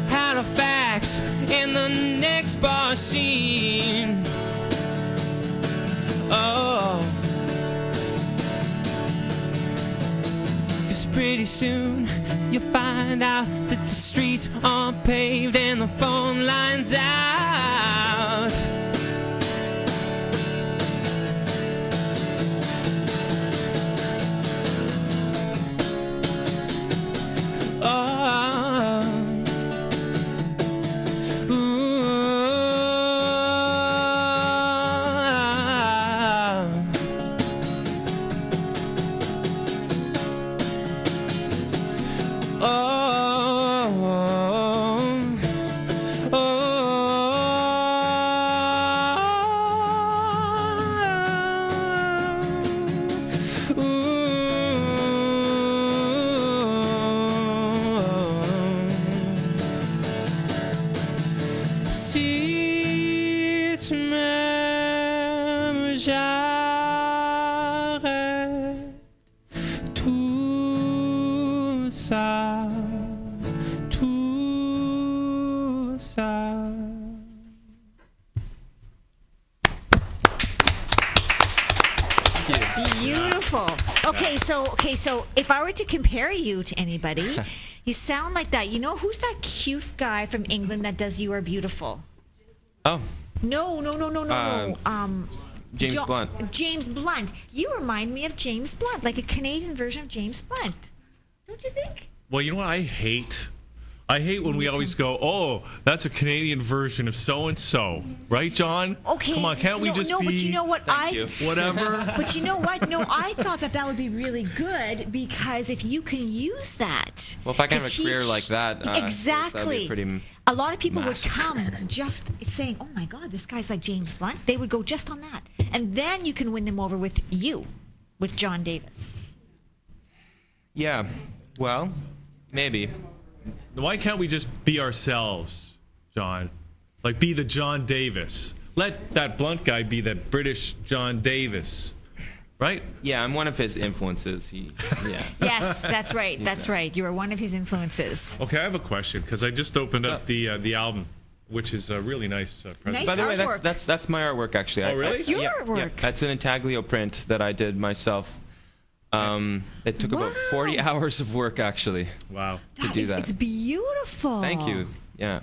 Halifax and the next bar scene. Oh, 'cause pretty soon you'll find out that the streets aren't paved and the phone lines out. Oh, si tu m'aimes, j'arrête tout ça, tout ça. Beautiful. Okay, so if I were to compare you to anybody, you sound like that. You know who's that cute guy from England that does "You Are Beautiful"? Oh, No. James Blunt. James Blunt. You remind me of James Blunt, like a Canadian version of James Blunt. Don't you think? Well, you know what I hate? I hate when we always go, oh, that's a Canadian version of so-and-so. Right, John? Okay. Come on, can't we just be... but you know what? Thank you. Whatever. But you know what? No, I thought that would be really good because if you can use that. Well, if I can have a 'cause career he's- like that, exactly. that'd be pretty a lot of people massive. would come just saying, "Oh my God, this guy's like James Blunt." They would go just on that, and then you can win them over with John Davis. Yeah. Well, maybe. Why can't we just be ourselves, John? Like, be the John Davis. Let that Blunt guy be that British John Davis. Right? Yeah, I'm one of his influences. Yeah. Yes, that's right. That's right. You are one of his influences. Okay, I have a question, because I just opened What's up up? the album, which is a really nice present. Nice. By the way, artwork. that's my artwork actually. Oh, really? That's your Yeah, artwork. that's an intaglio print that I did myself. It took about 40 hours of work, actually, Wow. to do that. It's beautiful. Thank you. Yeah.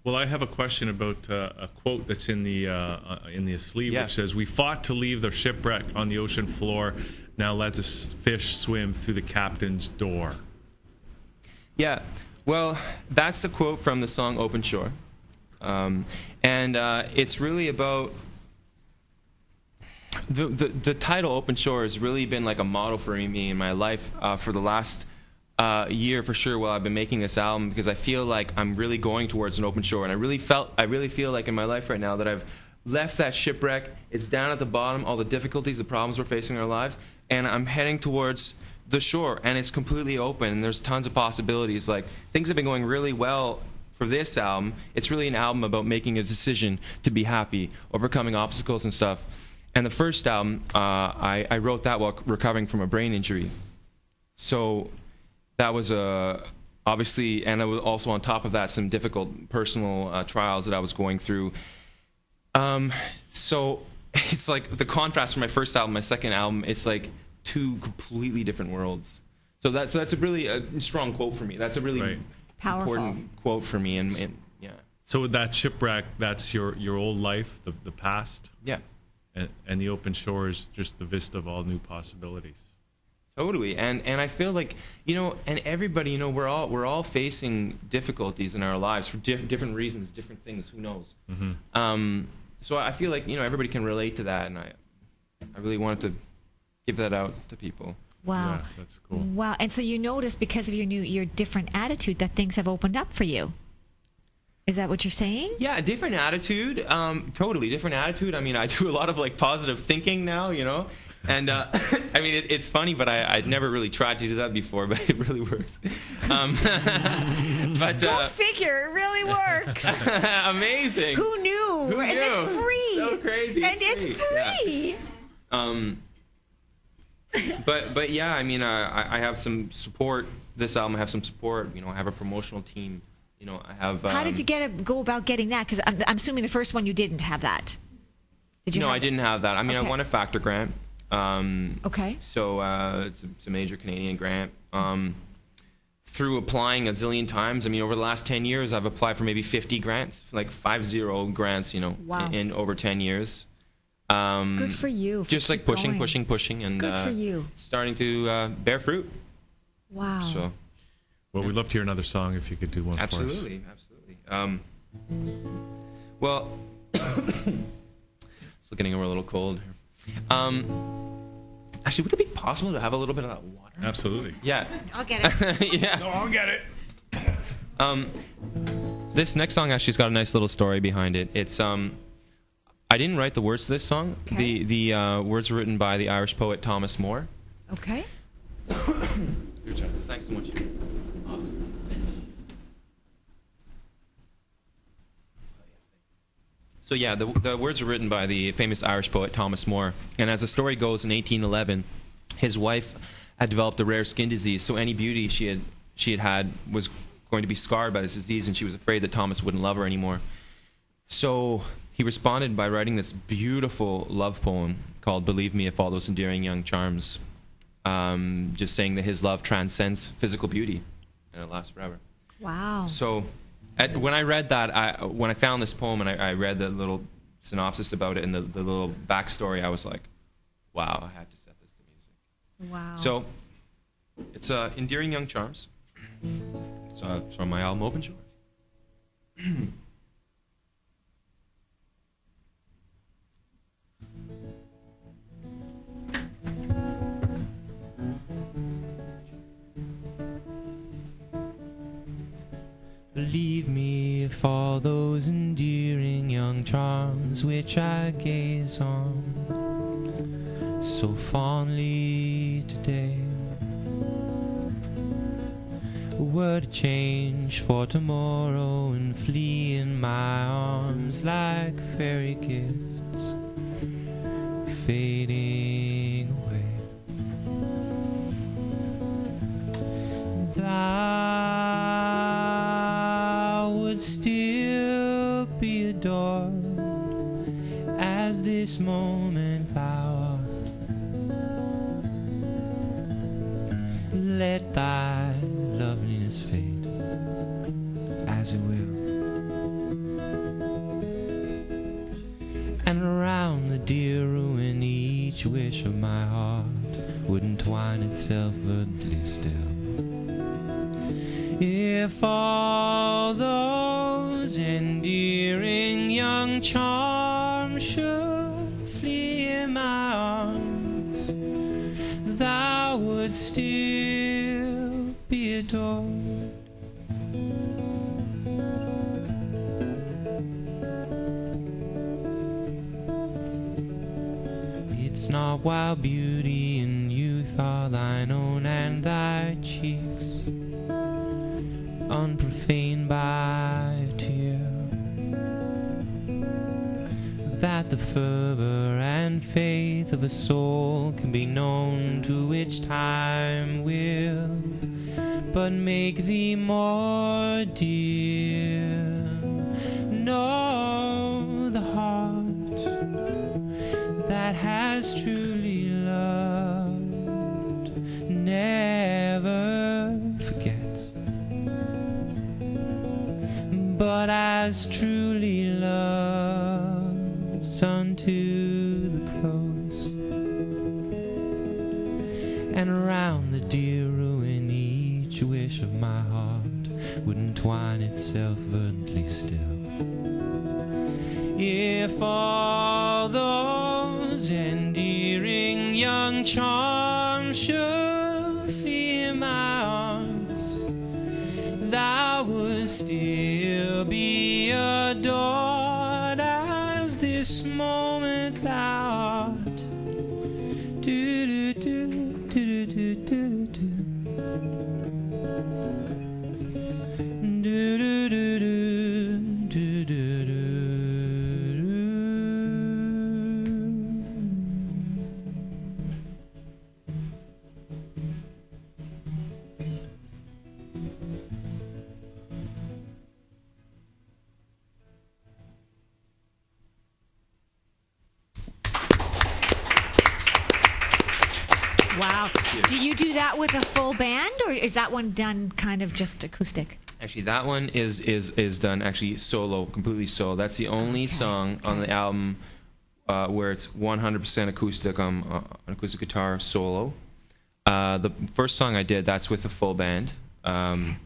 Well, I have a question about a quote that's in the sleeve, Yeah. which says, "We fought to leave the shipwreck on the ocean floor. Now let the fish swim through the captain's door." Yeah. Well, that's a quote from the song Open Shore. And it's really about the title Open Shore has really been like a model for me in my life for the last year for sure while I've been making this album, because I feel like I'm really going towards an open shore, and I really feel like in my life right now that I've left that shipwreck. It's down at the bottom, all the difficulties, the problems we're facing in our lives, and I'm heading towards the shore, and it's completely open, and there's tons of possibilities. Like, things have been going really well for this album. It's really an album about making a decision to be happy, overcoming obstacles and stuff. And the first album, I wrote that while recovering from a brain injury. So that was obviously, and it was also on top of that some difficult personal trials that I was going through. So it's like the contrast from my first album, my second album. It's like two completely different worlds. So that's a really strong quote for me. That's a really Powerful. important quote for me. And yeah. So with that shipwreck, that's your old life, the past, Yeah. and the open shore is just the vista of all new possibilities. Totally, and I feel like, and everybody, we're all facing difficulties in our lives for different reasons, different things. Who knows? Mm-hmm. So I feel like everybody can relate to that, and I really wanted to give that out to people. Wow. Yeah, that's cool. Wow. And so you notice because of your different attitude that things have opened up for you. Is that what you're saying? Yeah, different attitude. Totally different attitude. I mean, I do a lot of like positive thinking now, and I mean, it's funny, but I'd never really tried to do that before, but it really works. But Go figure, it really works. amazing. Who knew? Who And knew? it's free. So crazy. And it's free. Yeah. But yeah, I mean, I have some support. This album, I have some support. I have a promotional team. I have. How did you go about getting that? Because I'm assuming the first one you didn't have that. Did you? No, have I didn't have that. I mean, Okay. I won a factor grant. Okay. So it's a major Canadian grant. Through applying a zillion times, I mean, over the last 10 years, I've applied for maybe 50 grants, like 50 grants, Wow. in over 10 years. Good for you. Just like keep going. pushing, and Good for you. starting to bear fruit. Wow. So Well, we'd love to hear another song if you could do one for us. absolutely. Well, it's getting a little cold here. Actually, would it be possible to have a little bit of that water? Absolutely. Yeah. I'll get it. Yeah. No, I'll get it. This next song actually's got a nice little story behind it. It's I didn't write the words to this song. Okay. The words were written by the Irish poet Thomas Moore. Okay. Thanks so much. Awesome. So yeah, the words were written by the famous Irish poet Thomas Moore. And as the story goes, in 1811, his wife had developed a rare skin disease. So any beauty she had was going to be scarred by this disease, and she was afraid that Thomas wouldn't love her anymore. So he responded by writing this beautiful love poem called "Believe Me If All Those Endearing Young Charms," just saying that his love transcends physical beauty and it lasts forever. Wow. So when I read that, when I found this poem and I read the little synopsis about it and the little backstory, I was like, wow, I had to set this to music. Wow. So it's Endearing Young Charms. It's from my album Open Shore. Believe me if all those endearing young charms which I gaze on so fondly today were to change for tomorrow and flee in my arms like fairy gifts fading away. Thou would still be adored as this moment thou art. let thy loveliness fade, as it will. And around the dear ruin each wish of my heart would entwine itself verdantly still. If all those endearing young charms should flee in my arms, thou wouldst still be adored. It's not while beauty and youth are thine own, and thy cheeks unprofaned by a tear, that the fervor and faith of a soul can be known, to which time will but make thee more dear. Know the heart that has truly loved never forgets, but as truly loves unto the close. And around the dear ruin each wish of my heart would entwine itself verdantly still. If all those endearing young charms should flee in my arms, thou wouldst still be adored as this moment thou art. Do do do do do do do. Do do do do do do do. Wow. Do you do that with a full band, or is that one done kind of just acoustic? Actually, that one is done actually solo, completely solo. That's the only song on the album where it's 100% acoustic, an acoustic guitar solo. The first song I did, that's with a full band. Actually,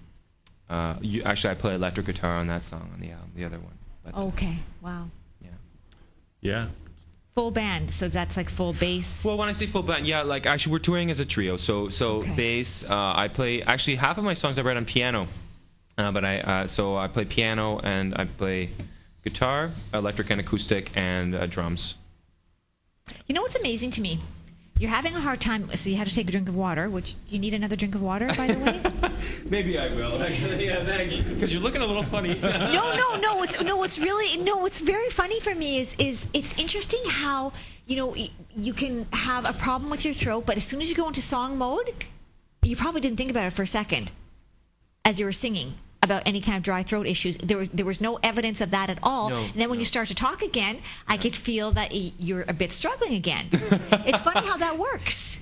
I play electric guitar on that song on the album, the other one. But, Okay. Wow. Yeah. Full band, so that's like full bass. Well, when I say full band, yeah, like actually we're touring as a trio. So Okay. bass. I play actually half of my songs I write on piano, but I play piano and I play guitar, electric and acoustic, and drums. You know what's amazing to me? You're having a hard time, so you had to take a drink of water. Which, do you need another drink of water, by the way? Maybe I will. Actually, yeah, thanks. Because you're looking a little funny. What's very funny for me is it's interesting how, you can have a problem with your throat, but as soon as you go into song mode, you probably didn't think about it for a second as you were singing about any kind of dry throat issues. There was no evidence of that at all. No, and then when you start to talk again, I could feel that you're a bit struggling again. It's funny how that works.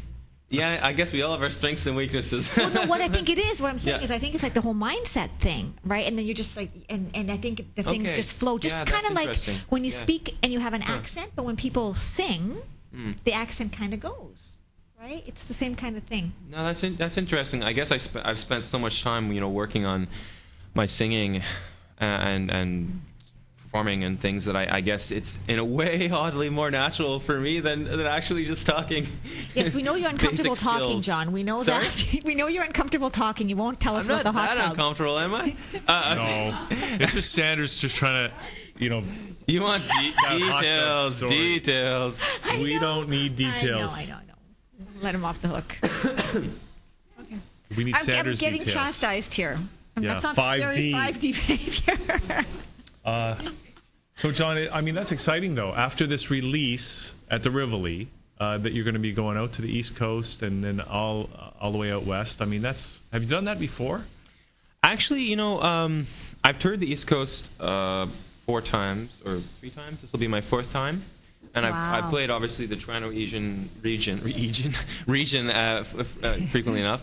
Yeah, I guess we all have our strengths and weaknesses. Well, no, what I think it is, what I'm saying Yeah. is, I think it's like the whole mindset thing, right? And then you're just like, and I think the things Okay. just flow. Just Yeah, kind of that's like interesting. when you Yeah. speak and you have an accent, but when people sing, the accent kind of goes, right? It's the same kind of thing. No, that's interesting. I guess I've spent so much time, working on my singing and performing and things that I guess it's in a way oddly more natural for me than actually just talking. Yes, we know you're uncomfortable Basic talking, skills. John. We know Sorry? that. We know you're uncomfortable talking. You won't tell us I'm about not the hot that tub. uncomfortable, am I? No. It's just Sanders just trying to, You want hot tub details, story. details. I we know. don't need details. I know. Let him off the hook. We need I'm Sanders getting details. chastised here. Yeah, That's not 5D. very 5D behavior. So, John, I mean, that's exciting, though. After this release at the Rivoli, that you're going to be going out to the East Coast and then all the way out west. I mean, have you done that before? Actually, I've toured the East Coast 4 times or 3 times. This will be my 4th time. And Wow. I've played obviously the Toronto region frequently enough.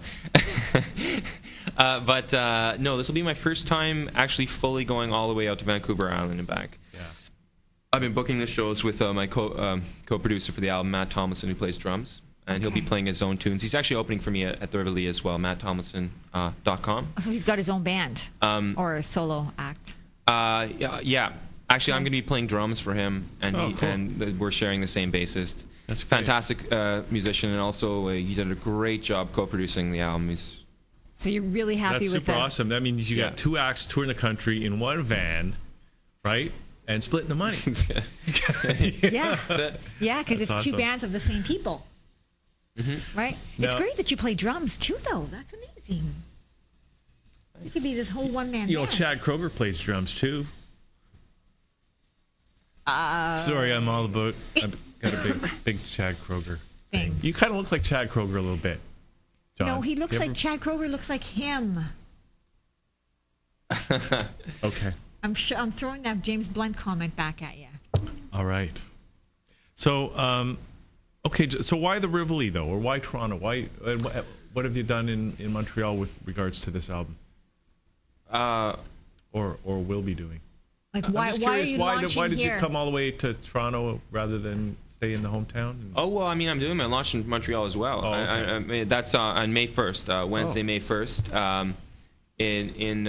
But no, this will be my first time actually fully going all the way out to Vancouver Island and back. Yeah. I've been booking the shows with my co-producer for the album, Matt Tomlinson, who plays drums, and he'll be playing his own tunes. He's actually opening for me at the Rivoli as well, matttomlinson.com. So he's got his own band or a solo act. Yeah. Actually, I'm going to be playing drums for him, and cool. we're sharing the same bassist. That's great. Fantastic musician, and also he did a great job co-producing the album. So you're really happy That's with super that? awesome. That means you got 2 acts touring the country in one van, right? And splitting the money. Yeah. That's it. Yeah, because it's That's 2 awesome. bands of the same people. Right? It's Now- great that you play drums too, though. That's amazing. You could be this whole one-man You know, band. Chad Kroger plays drums too. Sorry, I'm all about. I've got a big Chad Kroger thing. Thing. You kind of look like Chad Kroger a little bit, John. No, he looks You like Chad Kroger looks like him. Okay. I'm throwing that James Blunt comment back at you. All right. So, okay. So why the Rivoli though, or why Toronto? Why? What have you done in Montreal with regards to this album, or will be doing? Like, I'm why just are curious, you why launching did here? you come all the way to Toronto rather than stay in the hometown? Oh, well, I mean, I'm doing my launch in Montreal as well. Oh, okay. I mean, that's on May 1st, Wednesday, May 1st, in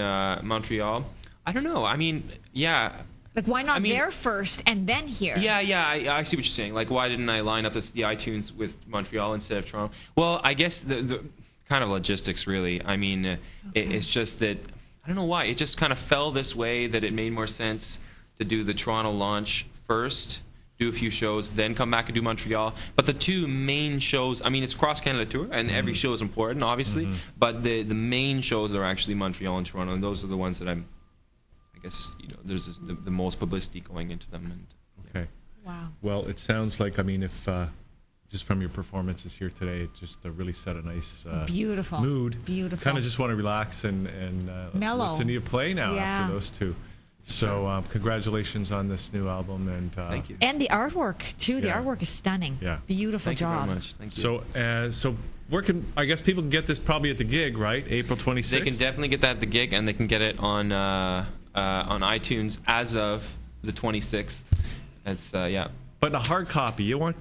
Montreal. I don't know. I mean, yeah. Like, why not I mean- there first and then here? Yeah, I see what you're saying. Like, why didn't I line up the iTunes with Montreal instead of Toronto? Well, I guess the kind of logistics, really. I mean, it's just that, I don't know why. It just kind of fell this way that it made more sense to do the Toronto launch first, do a few shows, then come back and do Montreal. But the 2 main shows, I mean, it's cross-Canada tour, and every show is important, obviously, but the main shows are actually Montreal and Toronto, and those are the ones that I guess, there's the most publicity going into them. And Okay. Wow. Well, it sounds like, I mean, if just from your performances here today, it just really set a nice Beautiful. mood. Beautiful. Kind of just want to relax and Mellow. listen to you play now Yeah. after those 2. So congratulations on this new album. And thank you. And the artwork, too. The Yeah. artwork is stunning. Yeah. Beautiful Thank you job. very much. Thank you. So where can, I guess people can get this probably at the gig, right? April 26th? They can definitely get that at the gig, and they can get it on iTunes as of the 26th. Yeah. But a hard copy, you want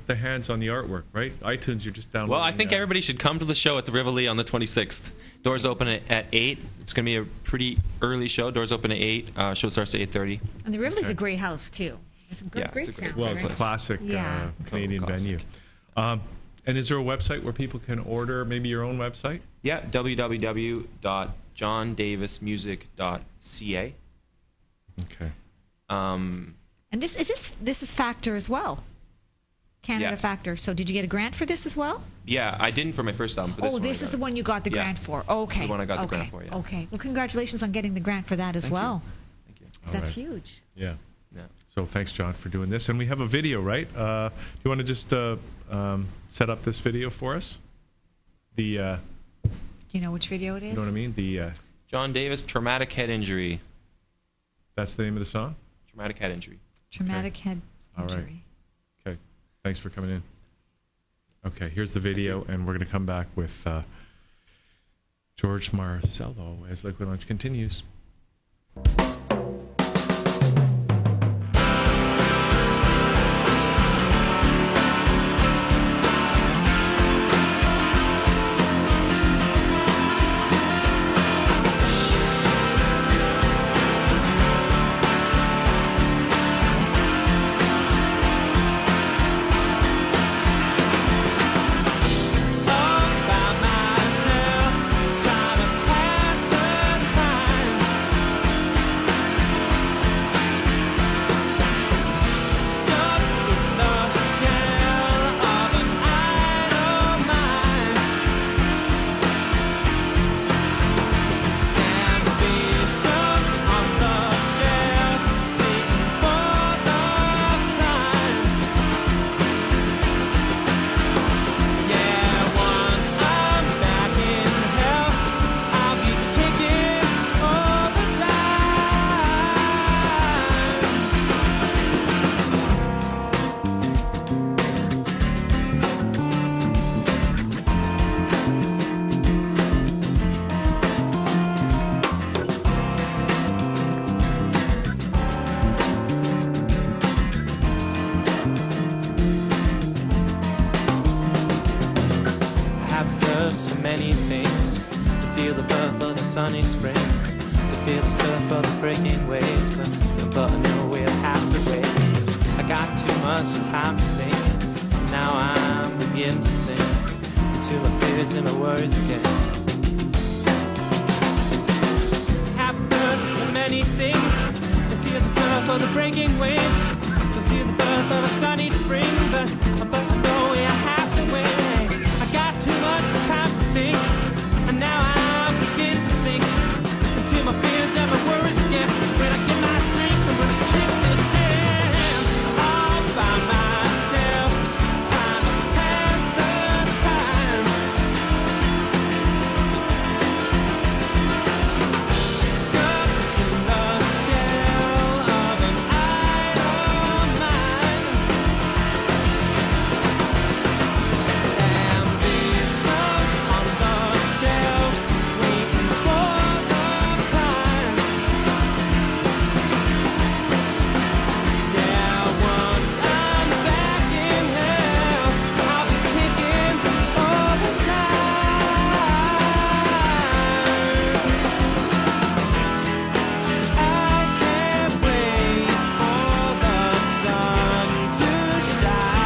the hands on the artwork, right? iTunes, you're just downloading. Well, I think everybody should come to the show at the Rivoli on the 26th. Doors open at 8. It's going to be a pretty early show. Doors open at 8. Show starts at 8:30. And the Rivoli's a great house, too. It's a good, Yeah, great it's a great- sound. Well, it's a right? classic Yeah. Canadian Classic. venue. And is there a website where people can order maybe your own website? Yeah, www.jondavismusic.ca. Okay. And this is Factor as well. Canada Yeah. Factor. So did you get a grant for this as well? Yeah, I didn't for my first album. For this one, This I is got the one you got the Yeah. grant for. This is Okay. the one I got the okay. grant for, yeah. Okay. Well, congratulations on getting the grant for that as Thank you. well. Thank you. 'Cause that's All right. huge. Yeah. Yeah. So thanks, John, for doing this. And we have a video, right? Do you want to just set up this video for us? The, Do you know which video it is? you know what I mean? The John Davis, traumatic head injury. that's the name of the song. Traumatic head injury. Traumatic head All right. injury. Okay. Thanks for coming in. Okay, here's the video, and we're going to come back with George Marcello as Liquid Lunch continues. Myself, trying to pass the time. thirst for many things, to feel the birth of the sunny spring, to feel the surf of the breaking waves, but I know we'll have to wait. I got too much time to think, now I'm beginning to sink into my fears and my worries again. Have thirst for many things, to feel the surf of the breaking waves, to feel the birth of a sunny spring, but I know we have to wait. I got too much time to think, and now I'm beginning to sink into my fears and my worries again. When I get my strength, I'm gonna kick this down all by myself. Time to pass the time. Stuck in the shell of an idle mind. Ambitions on the shelf, waiting for the climb. Yeah, once I'm back in hell, I'll be kicking all the time. I can't wait for the sun to shine,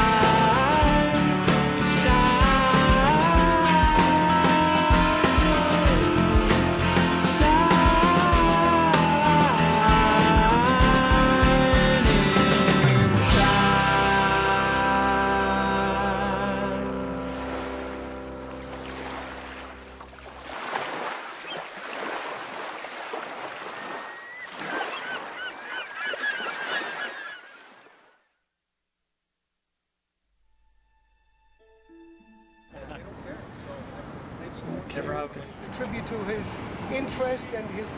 It's a tribute to his interest and his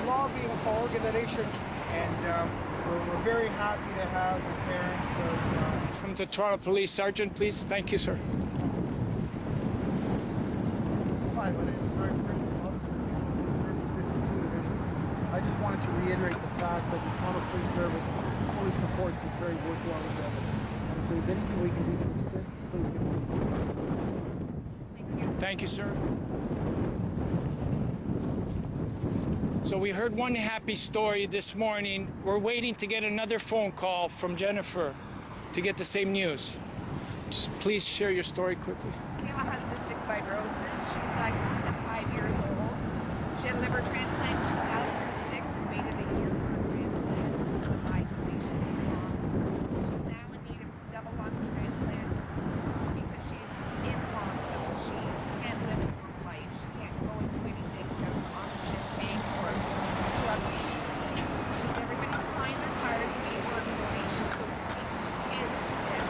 lobbying for organization, and we're very happy to have the parents of... From the Toronto Police Sergeant, please. Thank you, sir. Hi, my name is Sergeant Rick Officer, Service 52 Division. I just wanted to reiterate the fact that the Toronto Police Service fully supports this very worthwhile endeavor. And if there's anything we can do to assist, please give us a call. Thank you, sir. So we heard one happy story this morning. We're waiting to get another phone call from Jennifer to get the same news. Just please share your story quickly. Kayla has cystic fibrosis. She was diagnosed at 5 years old. She had a liver transplant in 2006 and waited a year for a transplant with a high inflammation in her lung. She's now in need of double lung transplant because she's in the hospital. She can't live a normal life. She can't go into anything without an oxygen tank or struggling. Everybody to sign their card and make organ donations so these kids and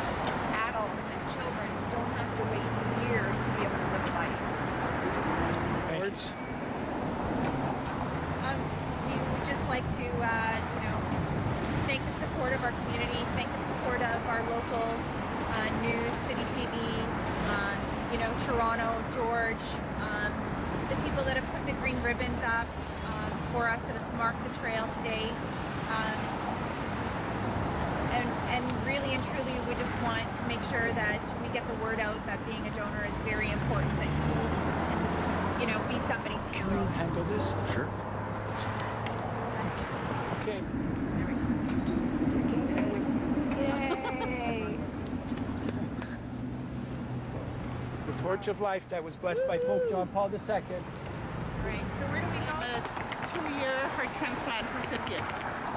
adults and children don't have to wait years to be able to live life. Words? We would just like to, thank the support of our community, thank the support of our local news, City TV, Toronto, George, the people that have put the green ribbons up for us that have marked the trail today. And really and truly, we just want to make sure that we get the word out that being a donor is very important, that you can, be somebody's hero. Can you handle this? Sure. Okay. Yay! The torch of life that was blessed by Pope John Paul II. Right, so where do we go? A 2-year heart transplant recipient.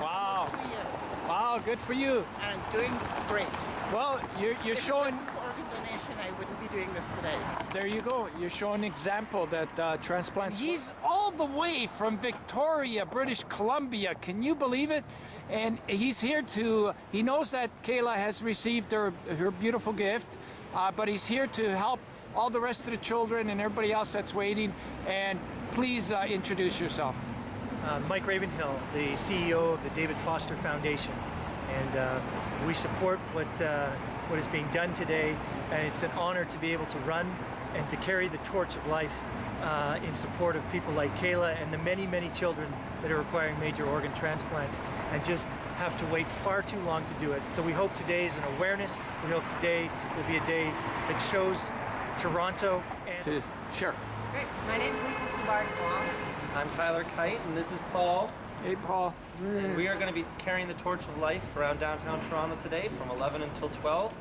Wow. 2 years. Wow, good for you. And doing great. Well, you're If showing... it wasn't for organ donation, I wouldn't be doing this today. There you go. You're showing an example that transplants. He's all the way from Victoria, British Columbia. Can you believe it? And he's here he knows that Kayla has received her beautiful gift, but he's here to help all the rest of the children and everybody else that's waiting. And please introduce yourself. Mike Ravenhill, the CEO of the David Foster Foundation, and we support what is being done today, and it's an honor to be able to run and to carry the torch of life in support of people like Kayla and the many, many children that are requiring major organ transplants and just have to wait far too long to do it. So we hope today is an awareness. We hope today will be a day that shows Toronto and to Sure. Great. My name is Lisa Subarg-Wong. I'm Tyler Kite, and this is Paul. Hey, Paul. And we are going to be carrying the torch of life around downtown Toronto today from 11 until 12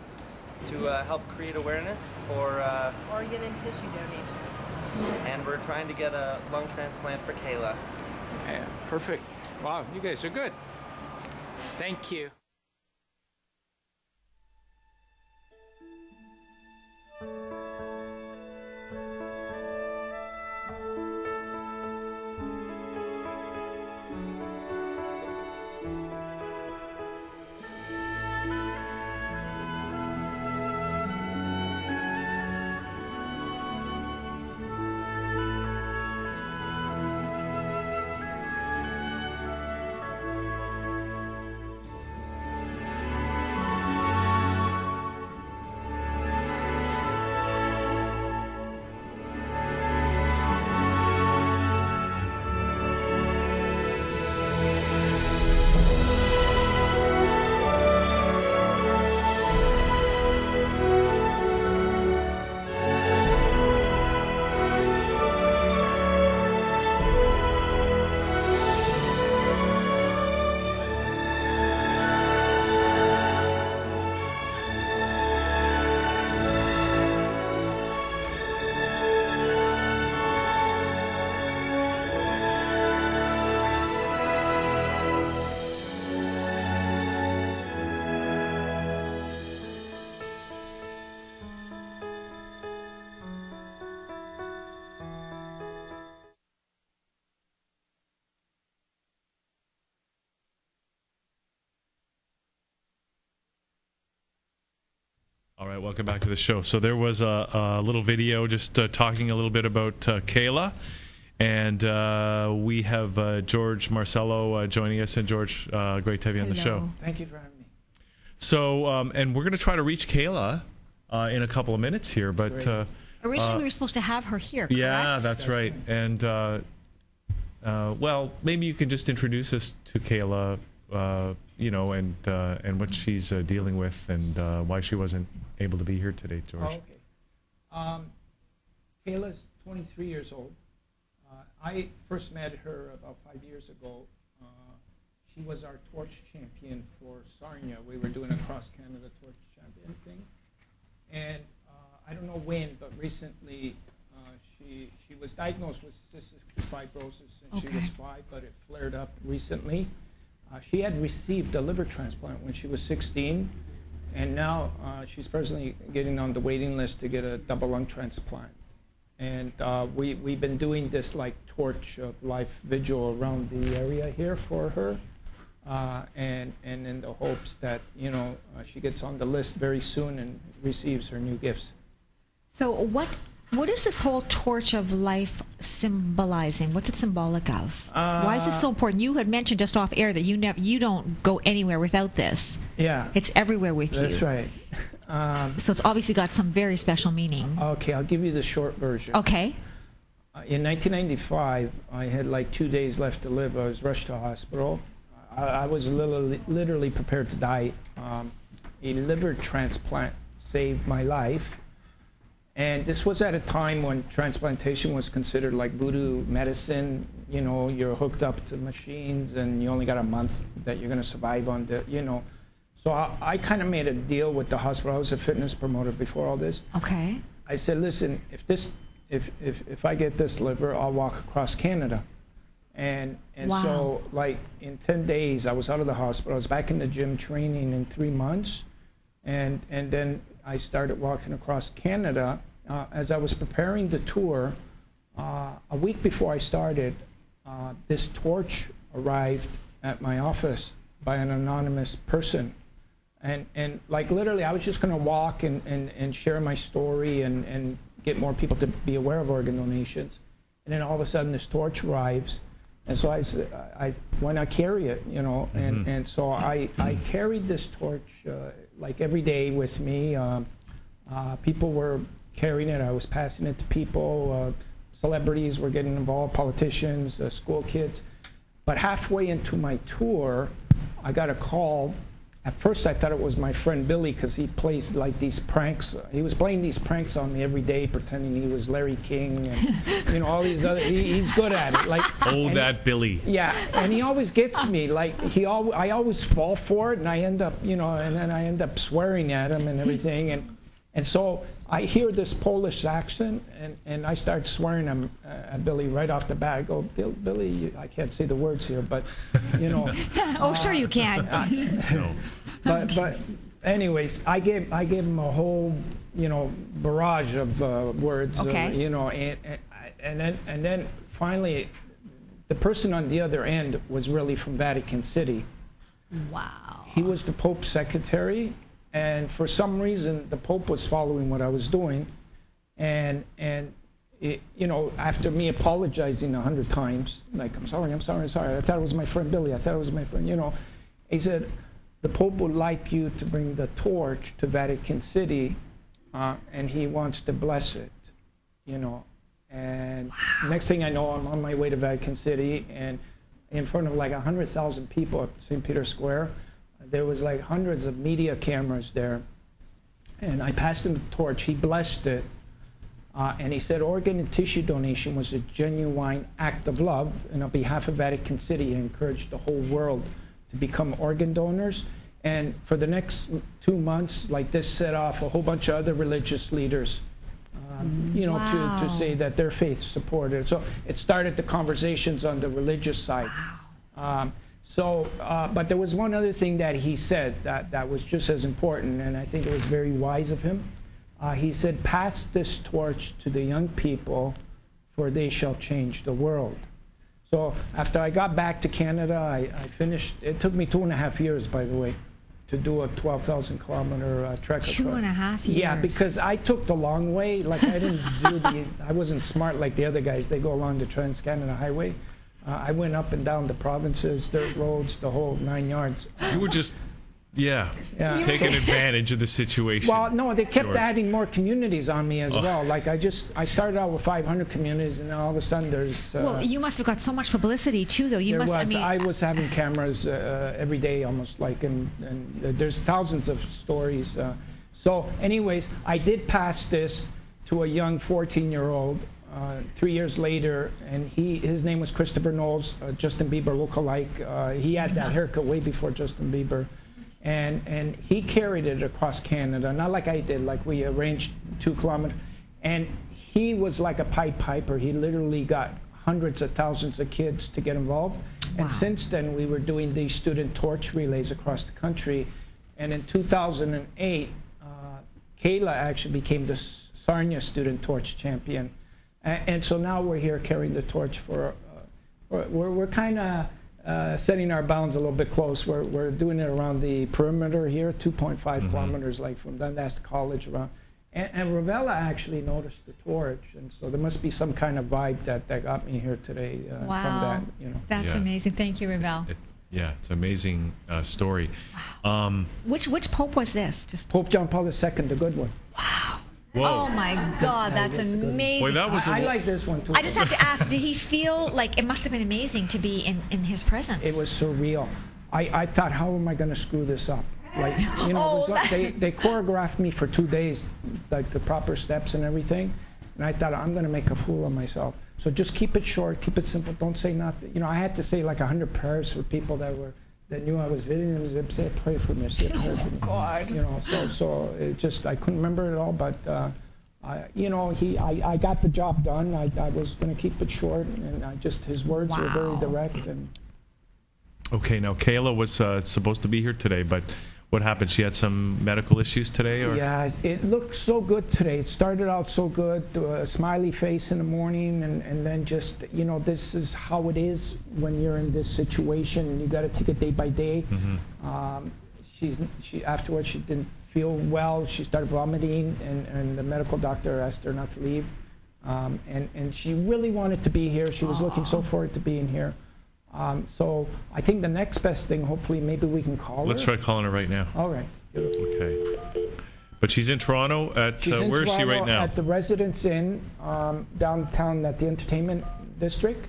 to help create awareness for... Organ and tissue donation. And we're trying to get a lung transplant for Kayla. Yeah, perfect. Wow, you guys are good. Thank you. All right, welcome back to the show. So there was a little video just talking a little bit about Kayla, and we have George Marcello joining us. And George, great to have you on the show. Thank you for having me. So, and we're going to try to reach Kayla in a couple of minutes here, but Originally, we were supposed to have her here, correct? yeah, that's right. And well, maybe you can just introduce us to Kayla, you know, and what she's dealing with, and why she wasn't able to be here today, George. Oh, okay. Kayla's 23 years old. I first met her about 5 years ago. She was our torch champion for Sarnia. We were doing a cross Canada torch champion thing. And I don't know when, but recently she was diagnosed with cystic fibrosis since she was 5, but it flared up recently. She had received a liver transplant when she was 16, and now she's presently getting on the waiting list to get a double lung transplant. And we've been doing this like torch of life vigil around the area here for her, and in the hopes that, you know, she gets on the list very soon and receives her new gifts. So what is this whole torch of life symbolizing? What's it symbolic of? Why is this so important? You had mentioned just off air that you don't go anywhere without this. Yeah. It's everywhere with you. That's right. So it's obviously got some very special meaning. Okay, I'll give you the short version. Okay. In 1995, I had like 2 days left to live. I was rushed to hospital. I was literally prepared to die. A liver transplant saved my life. And this was at a time when transplantation was considered like voodoo medicine. You know, you're hooked up to machines and you only got a month that you're going to survive on the, you know. So I kind of made a deal with the hospital. I was a fitness promoter before all this. Okay. I said, listen, if I get this liver, I'll walk across Canada. And wow. So like in 10 days, I was out of the hospital. I was back in the gym training in 3 months. And then I started walking across Canada. As I was preparing the tour, a week before I started, this torch arrived at my office by an anonymous person. And like literally, I was just going to walk and share my story and get more people to be aware of organ donations. And then all of a sudden, this torch arrives. And so I said, why not carry it, you know? Mm-hmm. And so I carried this torch like every day with me. People were carrying it. I was passing it to people. Celebrities were getting involved, politicians, school kids. But halfway into my tour, I got a call at first I thought it was my friend Billy because he plays like these pranks. He was playing these pranks on me every day, pretending he was Larry King and all these other. He's good at it. Like that Billy. Yeah, and he always gets me. Like I always fall for it, and I end up, and then I end up swearing at him and everything, and so I hear this Polish accent, and I start swearing at Billy right off the bat. I go, Billy, I can't say the words here, but, Oh, sure you can. No. But anyways, I gave him a whole, barrage of words. Okay. And then finally, the person on the other end was really from Vatican City. Wow. He was the Pope's secretary. And for some reason, the Pope was following what I was doing, and it, after me apologizing 100 times, like I'm sorry, I thought it was my friend Billy, he said, the Pope would like you to bring the torch to Vatican City, and he wants to bless it, And next thing I know, I'm on my way to Vatican City, and in front of like 100,000 people at St. Peter's Square. There was like hundreds of media cameras there, and I passed him the torch. He blessed it, and he said organ and tissue donation was a genuine act of love, and on behalf of Vatican City, he encouraged the whole world to become organ donors. And for the next 2 months, like this set off a whole bunch of other religious leaders, Wow. to say that their faith supported it. So it started the conversations on the religious side. But there was one other thing that he said that was just as important, and I think it was very wise of him. He said, pass this torch to the young people, for they shall change the world. So after I got back to Canada, I finished, it took me 2.5 years, by the way, to do a 12,000 kilometer trek. 2.5 years. Yeah, because I took the long way. Like I wasn't smart like the other guys. They go along the Trans-Canada Highway. I went up and down the provinces, dirt roads, the whole 9 yards. You were just, taking advantage of the situation. Well, no, they kept George. adding more communities on me as well. Like I started out with 500 communities, and then all of a sudden there's. Well, you must have got so much publicity too, though. I was having cameras every day, almost like, and there's thousands of stories. So, anyways, I did pass this to a young 14-year-old. 3 years later, and his name was Christopher Knowles, Justin Bieber lookalike. He had that haircut way before Justin Bieber, and he carried it across Canada, not like I did, like we arranged 2 kilometers, and he was like a Pied Piper. He literally got hundreds of thousands of kids to get involved, and since then we were doing these student torch relays across the country, and in 2008, Kayla actually became the Sarnia Student Torch Champion. And so now we're here carrying the torch for, we're kind of setting our bounds a little bit close. We're doing it around the perimeter here, 2.5 kilometers, like from Dundas College around. And Ravella actually noticed the torch, and so there must be some kind of vibe that got me here today from that. That's amazing. Thank you, Ravel. It's an amazing story. Which Pope was this? Pope John Paul II, the good one. Wow. Whoa. Oh my God, that's amazing. Boy, that was I like this one too. I just have to ask, did he feel like it must have been amazing to be in his presence? It was surreal. I thought, how am I going to screw this up? Like, it was like they choreographed me for 2 days, like the proper steps and everything. And I thought, I'm going to make a fool of myself. So just keep it short, keep it simple, don't say nothing. I had to say like 100 prayers for people that knew I was visiting. It was say, pray for me. Say, pray for me. God. So it just, I couldn't remember it all, but I got the job done. I was going to keep it short, and his words were very direct. And okay, now Kayla was supposed to be here today, but what happened? She had some medical issues today, or? Yeah, it looked so good today. It started out so good, a smiley face in the morning, and then just, this is how it is when you're in this situation, and you got to take it day by day. She afterwards, she didn't feel well. She started vomiting, and the medical doctor asked her not to leave. And she really wanted to be here. She was looking so forward to being here. So I think the next best thing, hopefully, maybe we can call her. Let's try calling her right now. All right. Okay. But she's in Toronto at, where is she right now? At the Residence Inn downtown at the Entertainment District.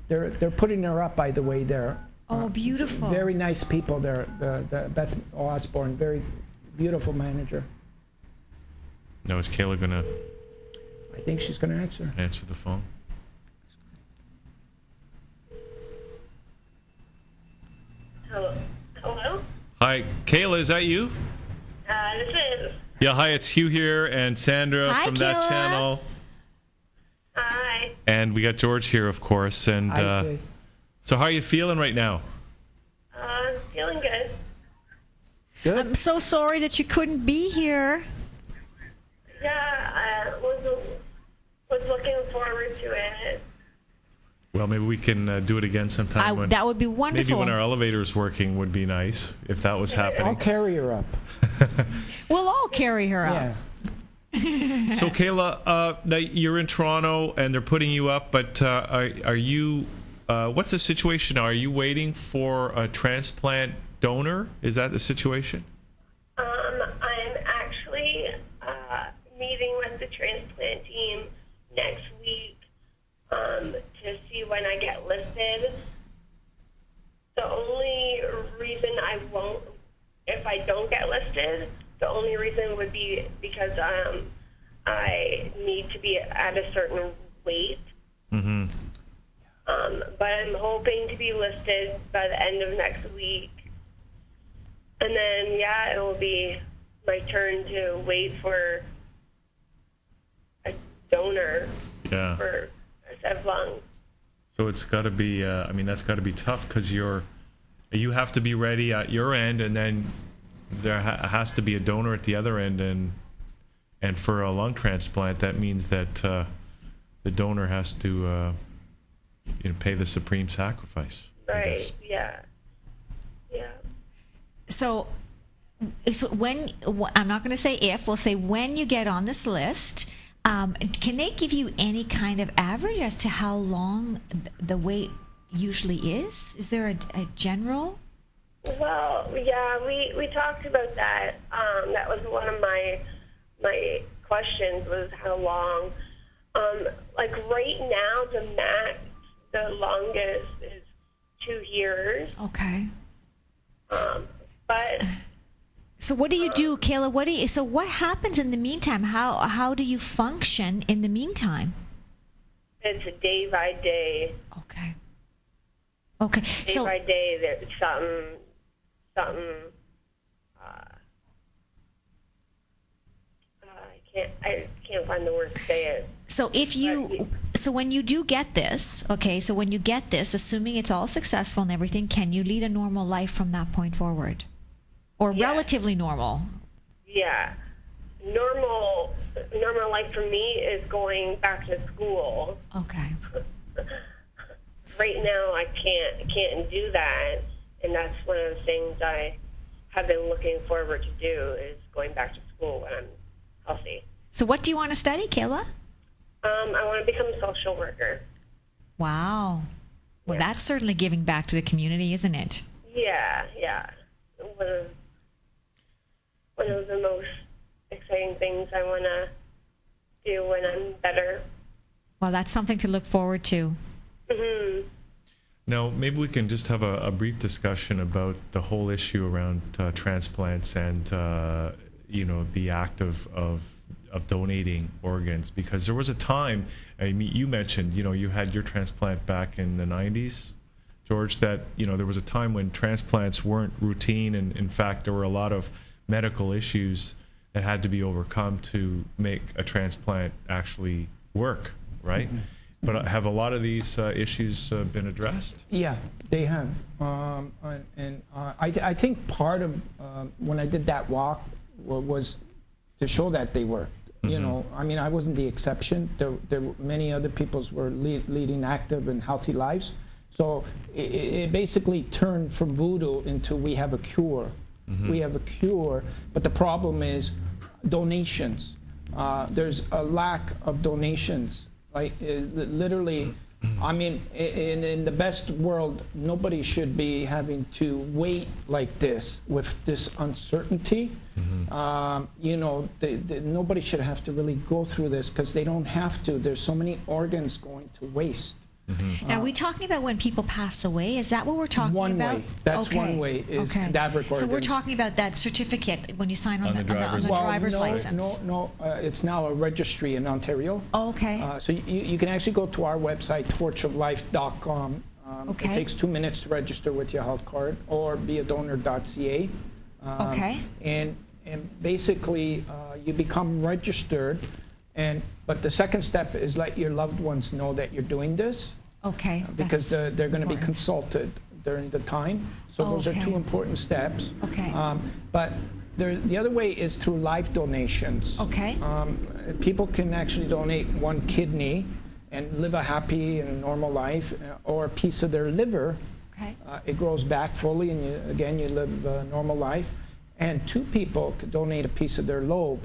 They're putting her up, by the way, there. Oh, beautiful. Very nice people there. The Beth Osborne, very beautiful manager. Now, is Kayla going to I think she's going to answer the phone? Hello? Hi, Kayla, is that you? This is. Yeah, hi, it's Hugh here and Sandra Hi, from Kayla. ThatChannel. Hi. And we got George here, of course. And Hi, so how are you feeling right now? Feeling good. Good. I'm so sorry that you couldn't be here. Yeah, I was looking forward to it. Well, maybe we can do it again sometime. That would be Maybe wonderful. when our elevator's working would be nice, if that was I'll happening. carry her up. We'll all carry her up. Yeah. So, Kayla, now you're in Toronto and they're putting you up, but are you, what's the situation? Are you waiting for a transplant donor? Is that the situation? I'm actually meeting with the transplant team next week to see when I get listed. The only reason I won't, if I don't get listed, the only reason would be because I need to be at a certain weight. Mm-hmm. But I'm hoping to be listed by the end of next week. And then, yeah, it will be my turn to wait for a donor for a Sev lung. So it's got to be, I mean, that's got to be tough because you have to be ready at your end, and then there has to be a donor at the other end, and for a lung transplant, that means that the donor has to pay the supreme sacrifice. Right, yeah. So when, I'm not going to say if, we'll say when you get on this list, can they give you any kind of average as to how long the wait usually is? Is there a general? Well, yeah, we talked about that. That was one of my questions, was how long. Like right now, the longest is 2 years. Okay. But so what do you do, Kayla? So what happens in the meantime? How do you function in the meantime? it's a day by day. Okay. Day by day, there's something. I can't find the words to say it. So when you do get this, so when you get this, assuming it's all successful and everything, can you lead a normal life from that point forward? Or relatively normal? Yeah. Normal life for me is going back to school. Okay. Right now I can't do that, and that's one of the things I have been looking forward to do, is going back to school when I'm healthy. So what do you want to study, Kayla? I want to become a social worker. Wow. Well, that's certainly giving back to the community, isn't it? Yeah. One of the most exciting things I want to do when I'm better. Well, that's something to look forward to. Mm-hmm. Now, maybe we can just have a brief discussion about the whole issue around transplants and the act of donating organs, because there was a time, I mean, you mentioned, you had your transplant back in the 90s, George, that, there was a time when transplants weren't routine, and in fact, there were a lot of medical issues that had to be overcome to make a transplant actually work, right? Mm-hmm. But have a lot of these issues been addressed? Yeah, they have. I think part of when I did that walk was to show that they worked. Mm-hmm. I mean, I wasn't the exception. There were many other people were leading active and healthy lives. So it basically turned from voodoo into we have a cure. Mm-hmm. We have a cure, but the problem is donations. There's a lack of donations. Like literally, I mean, in the best world, nobody should be having to wait like this with this uncertainty. Mm-hmm. Nobody should have to really go through this, because they don't have to. There's so many organs going to waste. Now, are we talking about when people pass away? Is that what we're talking One about? way. That's one way is cadaver organs. So we're talking about that certificate when you sign on the driver's license. No, it's now a registry in Ontario. Oh, okay. So you can actually go to our website, torchoflife.com. It takes 2 minutes to register with your health card, or beadonor.ca. And basically, you become registered, but the second step is let your loved ones know that you're doing this. Okay. Because they're going to be consulted during the time. So those are 2 important steps. Okay. But the other way is through life donations. Okay. People can actually donate 1 kidney and live a happy and normal life, or a piece of their liver. Okay. It grows back fully, and you live a normal life. And 2 people could donate a piece of their lobe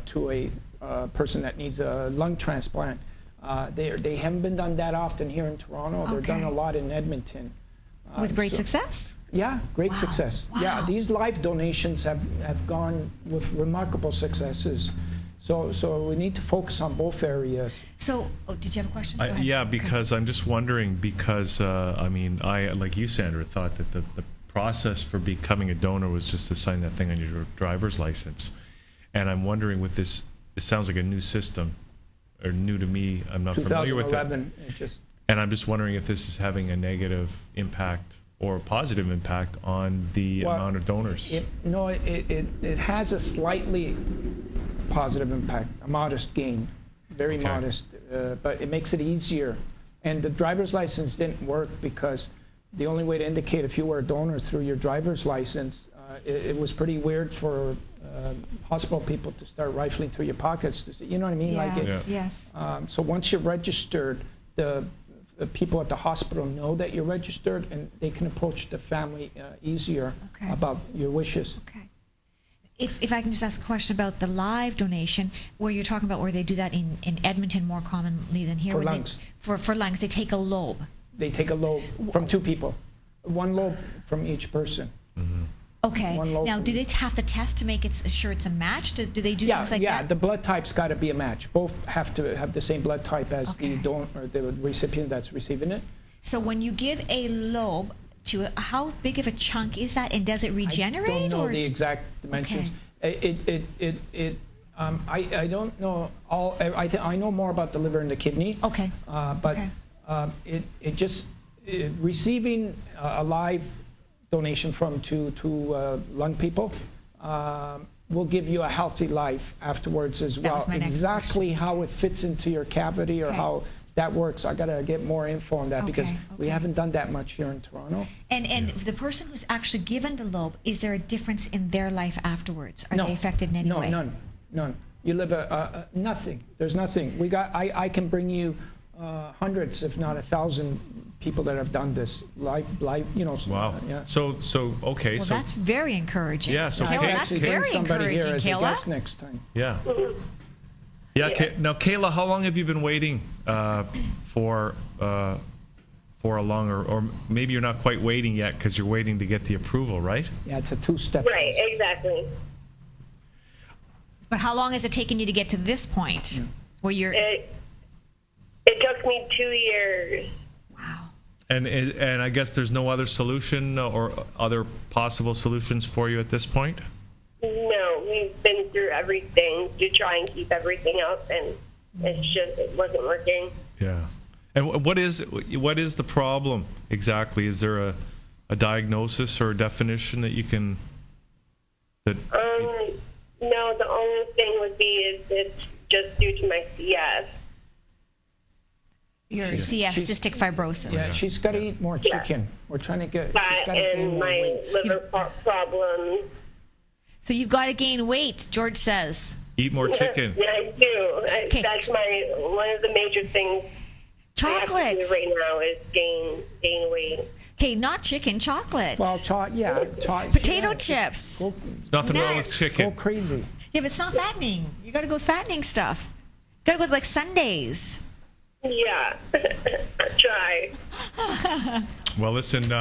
to a person that needs a lung transplant. They haven't been done that often here in Toronto. They're done a lot in Edmonton. With great success? Yeah, great success. Wow. Yeah, these live donations have gone with remarkable successes. So we need to focus on both areas. So, did you have a question? Go ahead. Yeah, because I'm just wondering, because I like you, Sandra, thought that the process for becoming a donor was just to sign that thing on your driver's license. And I'm wondering with this, it sounds like a new system, or new to me. I'm not familiar with it. And I'm just wondering if this is having a negative impact or a positive impact on the amount of donors. It has a slightly positive impact, a modest gain, very modest, but it makes it easier. And the driver's license didn't work because the only way to indicate if you were a donor through your driver's license, it was pretty weird for hospital people to start rifling through your pockets to see, you know what I mean? Yes. So once you're registered, the people at the hospital know that you're registered, and they can approach the family easier about your wishes. Okay. If I can just ask a question about the live donation, where you're talking about where they do that in Edmonton more commonly than here. For lungs. For lungs, they take a lobe. They take a lobe from 2 people. 1 lobe from each person. Mm-hmm. Okay. Now, do they have to test to make sure it's a match? Do they do things like that? Yeah, the blood type's got to be a match. Both have to have the same blood type as the donor or the recipient that's receiving it. So when you give a lobe to how big of a chunk is that, and does it regenerate? I don't know the exact dimensions. I don't know all. I know more about the liver and the kidney. Okay. Receiving a live donation from two lung people will give you a healthy life afterwards as well. Exactly how it fits into your cavity or how that works, I gotta get more info on that because we haven't done that much here in Toronto. And the person who's actually given the lobe, is there a difference in their life afterwards? Are they affected in any way? No, none. You live nothing. There's nothing. I can bring you hundreds, if not 1,000 people that have done this live. Wow. Yeah. So okay. Well, so that's very encouraging. Yeah. So Kayla, that's very encouraging, here Kayla. As a guest next time. Yeah. Yeah. Now, Kayla, how long have you been waiting for a longer, or maybe you're not quite waiting yet because you're waiting to get the approval, right? Yeah, it's a 2-step. Right. Exactly. But how long has it taken you to get to this point where you're? It took me 2 years. Wow. And I guess there's no other solution or other possible solutions for you at this point? No, we've been through everything to try and keep everything up, and it wasn't working. Yeah. And what is the problem exactly? Is there a diagnosis or a definition that you can? No, the only thing would be is it's just due to my CS. Your CS, cystic fibrosis. Yeah, she's got to eat more chicken. We're trying to get. That and my liver problems. So you've got to gain weight, George says. Eat more chicken. Yeah, I do. That's one of the major things. Chocolate. I have to do right now is gain weight. Okay, not chicken, chocolate. Well, potato chips. There's nothing wrong with chicken. Go crazy. Yeah, but it's not fattening. You got to go fattening stuff. You got to go with like Sundays. Yeah, try. Well, listen,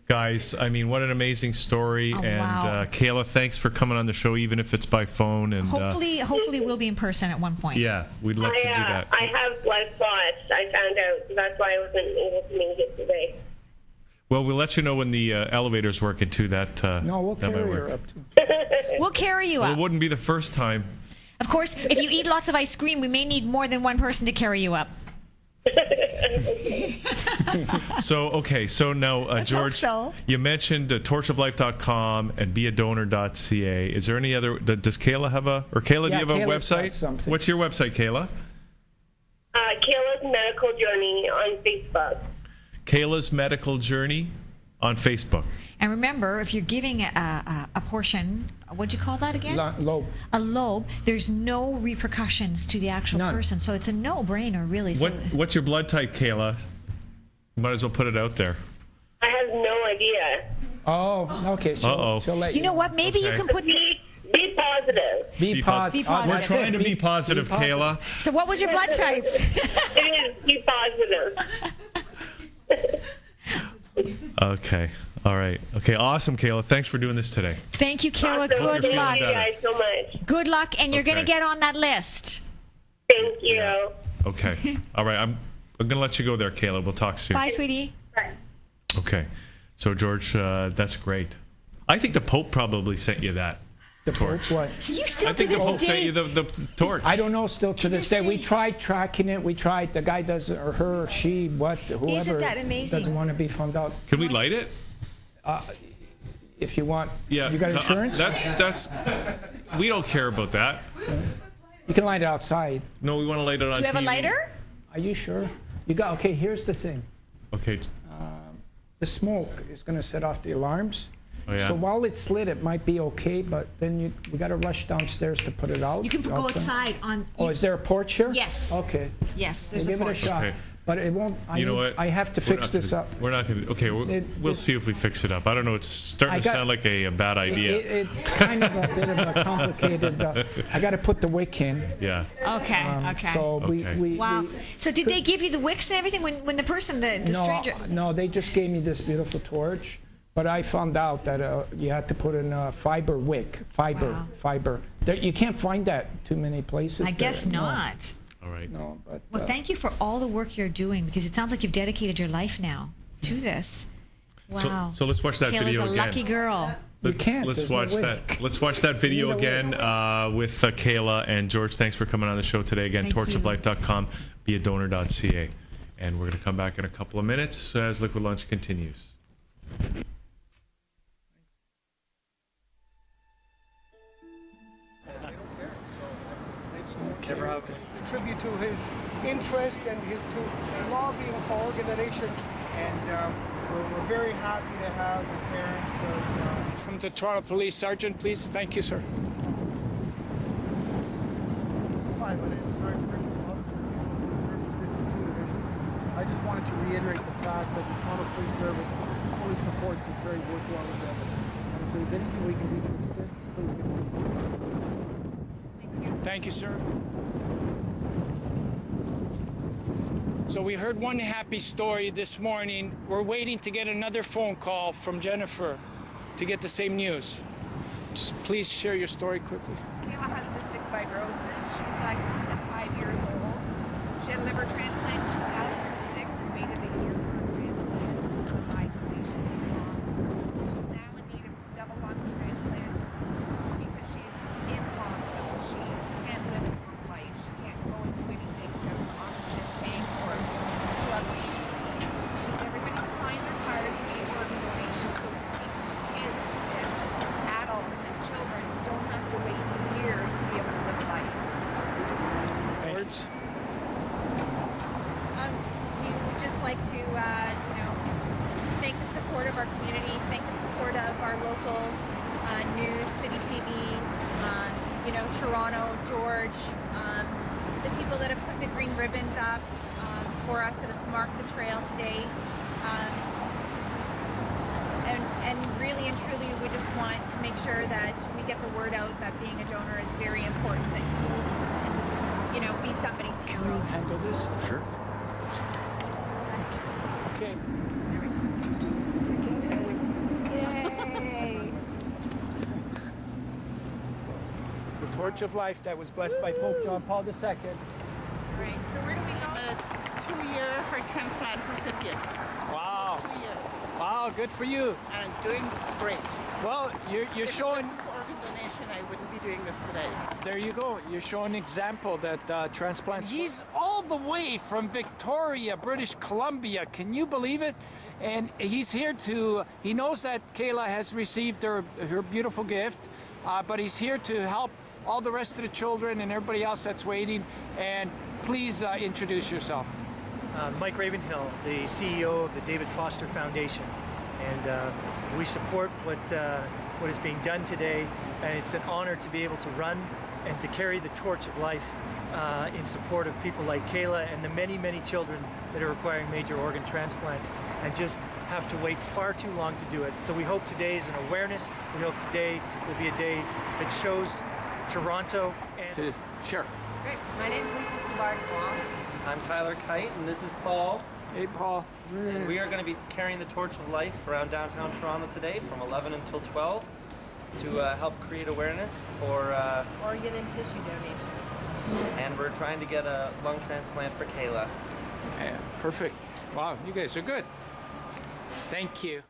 Guys, I mean, what an amazing story. Oh, and wow. Kayla, thanks for coming on the show, even if it's by phone. And Hopefully we'll be in person at one point. yeah, we'd love to do that. I have blood clots. I found out. So that's why I wasn't able to make it today. Well, we'll let you know when the elevator's working too. That No, we'll that might carry work. her up to. We'll carry you Well, up. it wouldn't be the first time. Of course, if you eat lots of ice cream, we may need more than one person to carry you up. So now, George, so. you mentioned torchoflife.com and beadonor.ca. Is there any other? Does Kayla have a? Or Kayla, Yeah, do you have a Kayla's got website? something. What's your website, Kayla? Kayla's Medical Journey on Facebook. Kayla's Medical Journey on Facebook. And remember, if you're giving a portion, what'd you call that again? Lobe. A lobe, there's no repercussions to the actual person. So it's a no-brainer, really. So What's your blood type, Kayla? Might as well put it out there. I have no idea. Oh, okay. She'll let you know what? Maybe you Okay. can put... Be positive. Be positive. We're trying to be positive, Kayla. So what was your blood type? It is. Be positive. Okay. All right. Okay. Awesome, Kayla. Thanks for doing this today. Thank you, Kayla. Awesome. Good Thank luck. you guys so much. Good luck, and you're going to Okay. get on that list. Thank you. Okay. All right. I'm going to let you go there, Kayla. We'll talk soon. Bye, sweetie. Bye. Okay. So, George, that's great. I think the Pope probably sent you that torch. What? So you still I think the Pope sent you the torch. I don't know still to this day. We tried tracking it. We tried. The guy does, or her, or she, whoever that amazing? doesn't want to be found out. Can we light it? If you want. Yeah. You got insurance? That's. We don't care about that. You can light it outside. No, we want to light it on Do you have a TV. lighter? Are you sure? You got. Okay. Here's the thing. Okay. The smoke is going to set off the alarms. Oh, yeah? So while it's lit, it might be okay, but then we got to rush downstairs to put it out. You can go outside on... Oh, is there a porch here? Yes. Okay. Yes, there's We'll a give porch. it a shot. Okay. But it won't. You know what? I have to We're fix not this gonna- up. We're not going to. Okay, we'll see if we fix it up. I don't know. It's starting to sound like a bad idea. It's kind of a bit of a complicated. I got to put the wick in. Yeah. Okay. So we Wow. So did they give you the wicks and everything when the person, the stranger... No, they just gave me this beautiful torch. But I found out that you had to put in a fiber wick. Fiber. You can't find that too many places. I guess not. All right. No, but, Well, thank you for all the work you're doing, because it sounds like you've dedicated your life now to this. Wow. So let's watch that Kayla's video a again. lucky girl. Let's watch that. Let's watch that video again with Kayla and George. Thanks for coming on the show today. Again, Thank you. torchoflife.com, beadonor.ca, and we're going to come back in a couple of minutes as Liquid Lunch continues. It's a tribute to his interest and his lobbying for organization, and we're very happy to have the parents of... From the Toronto Police Sergeant, please. Thank you, sir. Hi, my name is Sergeant Rick Officer, Service 52 Division. I just wanted to reiterate the fact that the Toronto Police Service fully supports this very worthwhile endeavor. And if there's anything we can do to assist, please give us a call. Thank you, sir. So we heard one happy story this morning. We're waiting to get another phone call from Jennifer to get the same news. Just please share your story quickly. Kayla has cystic fibrosis. She was diagnosed at 5 years old. She had a liver transplant in 2006 and waited a year for a transplant for a high inflammation in the lung. She's now in need of double lung transplant because she's in hospital. She can't live a normal life. She can't go and do anything without an oxygen tank or struggling. Everybody to sign their card to be organ donation so these kids and adults and children don't have to wait years to be able to live life. Words? We would just like to, thank the support of our community, thank the support of our local news, City TV, Toronto, George, the people that have put the green ribbons up for us that have marked the trail today. And really and truly, we just want to make sure that we get the word out that being a donor is very important, that you can, be somebody's hero. Can you handle this? Sure. Okay. torch of life that was blessed by Pope John Paul II. Right. So where do we go? A 2-year heart transplant recipient. Wow. 2 years. Wow, good for you. And doing great. Well, you're showing. If it wasn't for organ donation, I wouldn't be doing this today. There you go. You're showing an example that transplants. He's all the way from Victoria, British Columbia. Can you believe it? And he's here to. He knows that Kayla has received her beautiful gift, but he's here to help all the rest of the children and everybody else that's waiting. And please introduce yourself. Mike Ravenhill, the CEO of the David Foster Foundation, and we support what is being done today, and it's an honor to be able to run and to carry the torch of life in support of people like Kayla and the many, many children that are requiring major organ transplants and just have to wait far too long to do it. So we hope today is an awareness. We hope today will be a day that shows Toronto and... Sure. Great. My name's Lisa Savard-Wong. I'm Tyler Kite, and this is Paul. Hey, Paul. And we are going to be carrying the torch of life around downtown Toronto today from 11 until 12 to help create awareness for... Organ and tissue donation. And we're trying to get a lung transplant for Kayla. Yeah, perfect. Wow, you guys are good. Thank you.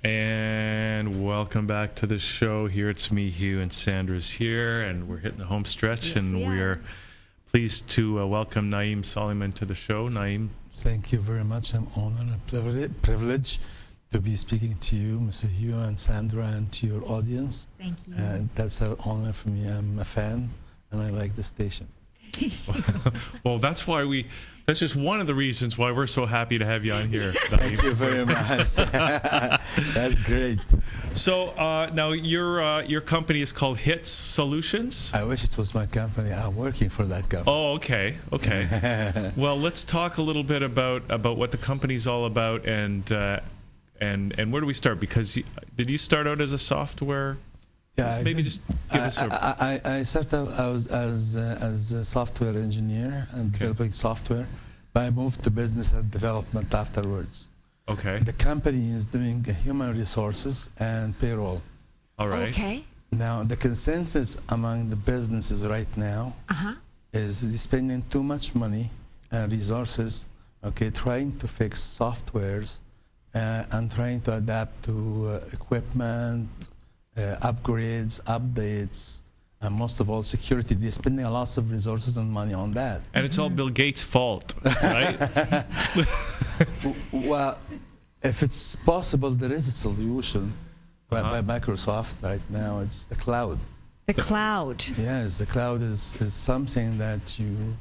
And welcome back to the show. Here it's me, Hugh, and Sandra's here, and we're hitting the home stretch, and we're pleased to welcome Naeem Soliman to the show. Naeem. Thank you very much. I'm honored and privilege to be speaking to you, Mr. Hugh and Sandra, and to your audience. Thank you. And that's an honor for me. I'm a fan, and I like the station. Well, that's just one of the reasons why we're so happy to have you on here. Thank you very much. That's great. So now your company is called HITS Solutions? I wish it was my company. I'm working for that company. Oh, okay. Well, let's talk a little bit about what the company's all about, and where do we start? Because did you start out as a software? Yeah, maybe just give us a... I started out as a software engineer and developing software, but I moved to business and development afterwards. Okay. The company is doing human resources and payroll. All right. Okay. Now, the consensus among the businesses right now is they're spending too much money and resources, trying to fix softwares and trying to adapt to equipment, upgrades, updates, and most of all, security. They're spending a lot of resources and money on that. And it's all Bill Gates' fault, right? Well, if it's possible, there is a solution by Microsoft right now. It's the cloud. The cloud. Yes, the cloud is something that you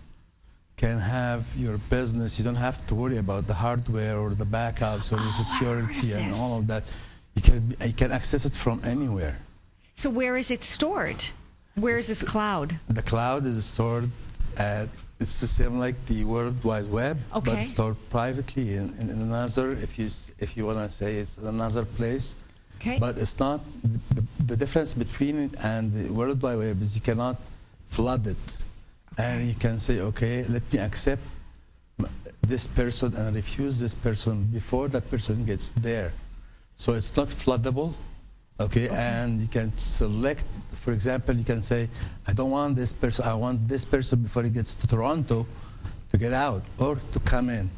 can have your business. You don't have to worry about the hardware or the backups or the security and all of that. You can access it from anywhere. So where is it stored? Where is this cloud? The cloud is stored at, it's the same like the World Wide Web, but stored privately in another, if you want to say it's another place. Okay. But it's not, the difference between it and the World Wide Web is you cannot flood it. And you can say, okay, let me accept this person and refuse this person before that person gets there. So it's not floodable, okay? And you can select, for example, you can say, I don't want this person, I want this person before he gets to Toronto to get out or to come in,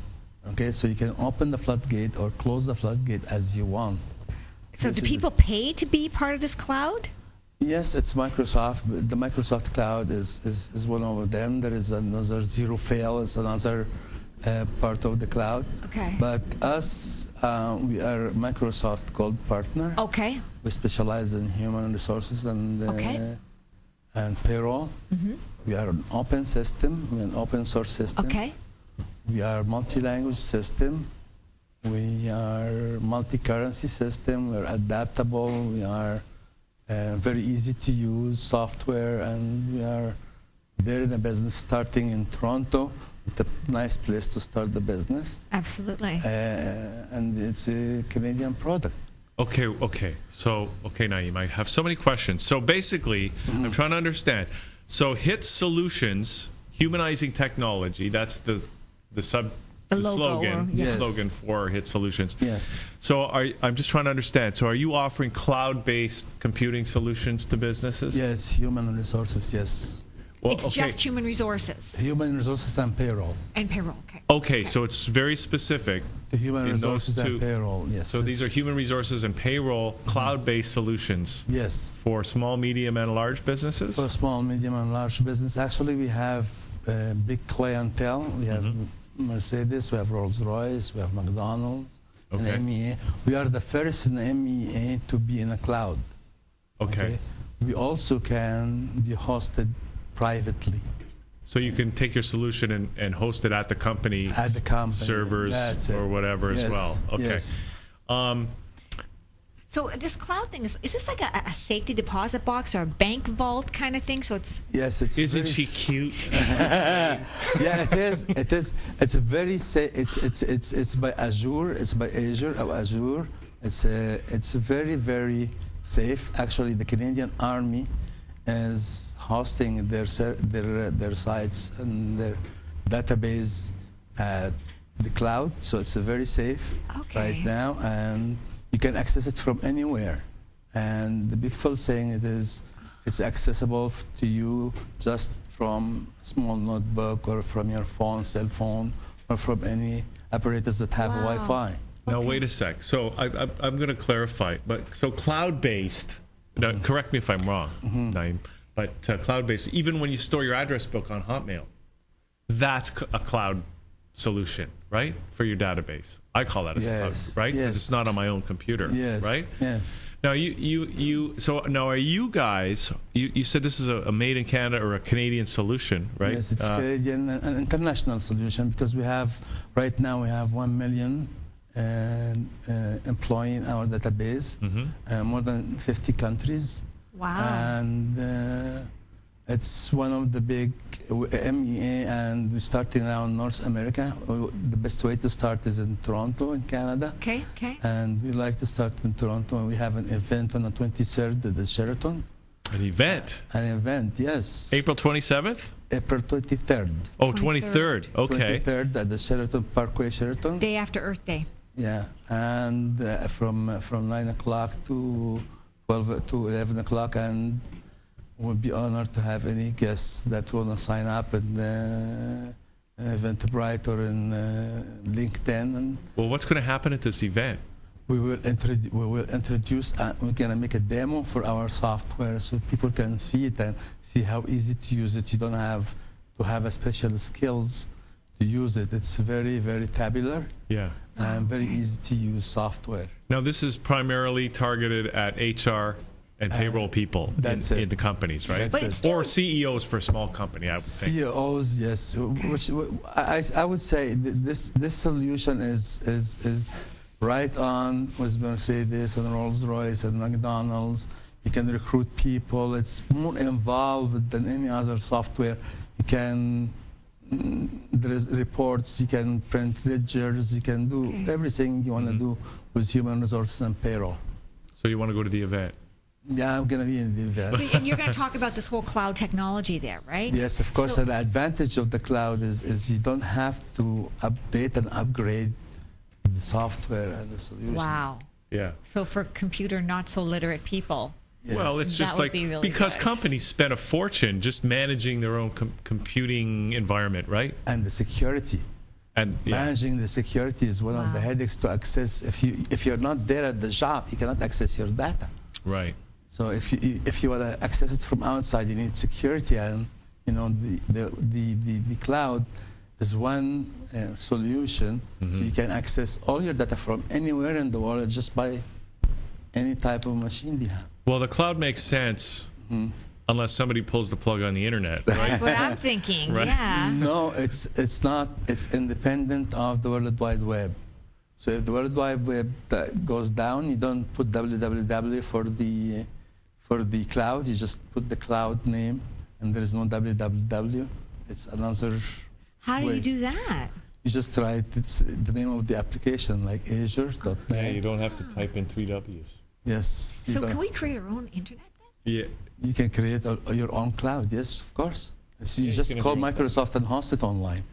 okay? So you can open the floodgate or close the floodgate as you want. So do people pay to be part of this cloud? Yes, it's Microsoft. The Microsoft Cloud is one of them. There is another Zero Fail, is another part of the cloud. Okay. But us, we are Microsoft Gold Partner. Okay. We specialize in human resources and payroll. Mm-hmm. We are an open system, we're an open source system. Okay. We are multi-language system. We are multi-currency system. We're adaptable. We are very easy to use software, and we are there in a business starting in Toronto. It's a nice place to start the business. Absolutely. And it's a Canadian product. Okay. So, Naeem, I have so many questions. So basically, I'm trying to understand. So HIT Solutions, humanizing technology, that's the slogan for HIT Solutions. Yes. So I'm just trying to understand. So are you offering cloud-based computing solutions to businesses? Yes, human resources, yes. Well, It's just human resources. Human resources and payroll. And payroll, okay. Okay, so it's very specific. The human in resources those two. and payroll, yes. So these are human resources and payroll cloud-based solutions. Yes. For small, medium, and large businesses? For small, medium, and large business. Actually, we have a big clientele. We have Mercedes, we have Rolls-Royce, we have McDonald's, and MEA. We are the first in MEA to be in a cloud. Okay. We also can be hosted privately. So you can take your solution and host it at the company, servers or whatever as well. Okay. Yes. So this cloud thing, is this like a safety deposit box or a bank vault kind of thing? So it's... Yes, it's... Isn't she cute? Yeah, it is. It is. It's very safe. It's by Azure. It's by Azure. It's very, very safe. Actually, the Canadian Army is hosting their sites and their database at the cloud, so it's very safe right now, and you can access it from anywhere. And the beautiful thing it's accessible to you just from a small notebook or from your phone, cell phone, or from any apparatus that have Wi-Fi. Now wait a sec. So I'm going to clarify. But so cloud-based. Now, correct me if I'm wrong, Naeem, but cloud-based, even when you store your address book on Hotmail, that's a cloud solution, right? For your database. I call that a cloud, right? Because it's not on my own computer, right? Yes. Now, so now are you guys, you said this is a made in Canada or a Canadian solution, right? Yes, it's Canadian and international solution because right now we have 1 million employee in our database, more than 50 countries. Wow. And it's one of the big MEA, and we're starting around North America. The best way to start is in Toronto, in Canada. Okay. And we like to start in Toronto, and we have an event on the 23rd at the Sheraton. An event? An event, yes. April 27th? April 23rd. Oh, 23rd. Okay. 23rd at the Sheraton, Parkway Sheraton. Day after Earth Day. Yeah, and from 9 o'clock to 12 to 11 o'clock, and we'll be honored to have any guests that want to sign up in Eventbrite or in LinkedIn. And well, what's going to happen at this event? We will introduce. We're going to make a demo for our software so people can see it and see how easy to use it. You don't have to have a special skills to use it. It's very, very tabular. Yeah. And very easy to use software. Now, this is primarily targeted at HR and payroll people in the companies, right? Or CEOs for a small company, I would think. CEOs, yes. Which I would say this solution is right on with Mercedes and Rolls-Royce and McDonald's. You can recruit people. It's more involved than any other software. You can... There is reports, you can print ledgers, you can do everything you want to do with human resources and payroll. So you want to go to the event? Yeah, I'm gonna be in that. So, and you're going to talk about this whole cloud technology there, right? Yes, of course. So, And the advantage of the cloud is you don't have to update and upgrade the software and the solution. wow. Yeah. So for computer not so literate people, Well, it's that just would like be really because good. companies spend a fortune just managing their own computing environment, right? And the security. And Managing the security is one of the headaches to access. If you're not there at the job, you cannot access your data. Right. So if you want to access it from outside, you need security, and the cloud is one solution. So you can access all your data from anywhere in the world just by any type of machine you have. Well, the cloud makes sense unless somebody pulls the plug on the internet, right? That's what I'm thinking. Right. Yeah. No, it's not. It's independent of the World Wide Web. So if the World Wide Web goes down, you don't put www for the cloud. You just put the cloud name, and there is no www. It's another. How do way. you do that? You just write it's the name of the application, like Azure.net. Yeah, you don't have to type in 3 W's. Yes. you So don't- can we create our own internet then? Yeah. You can create your own cloud. Yes, of course. So you Yeah, just you can call do it. Microsoft and host it online.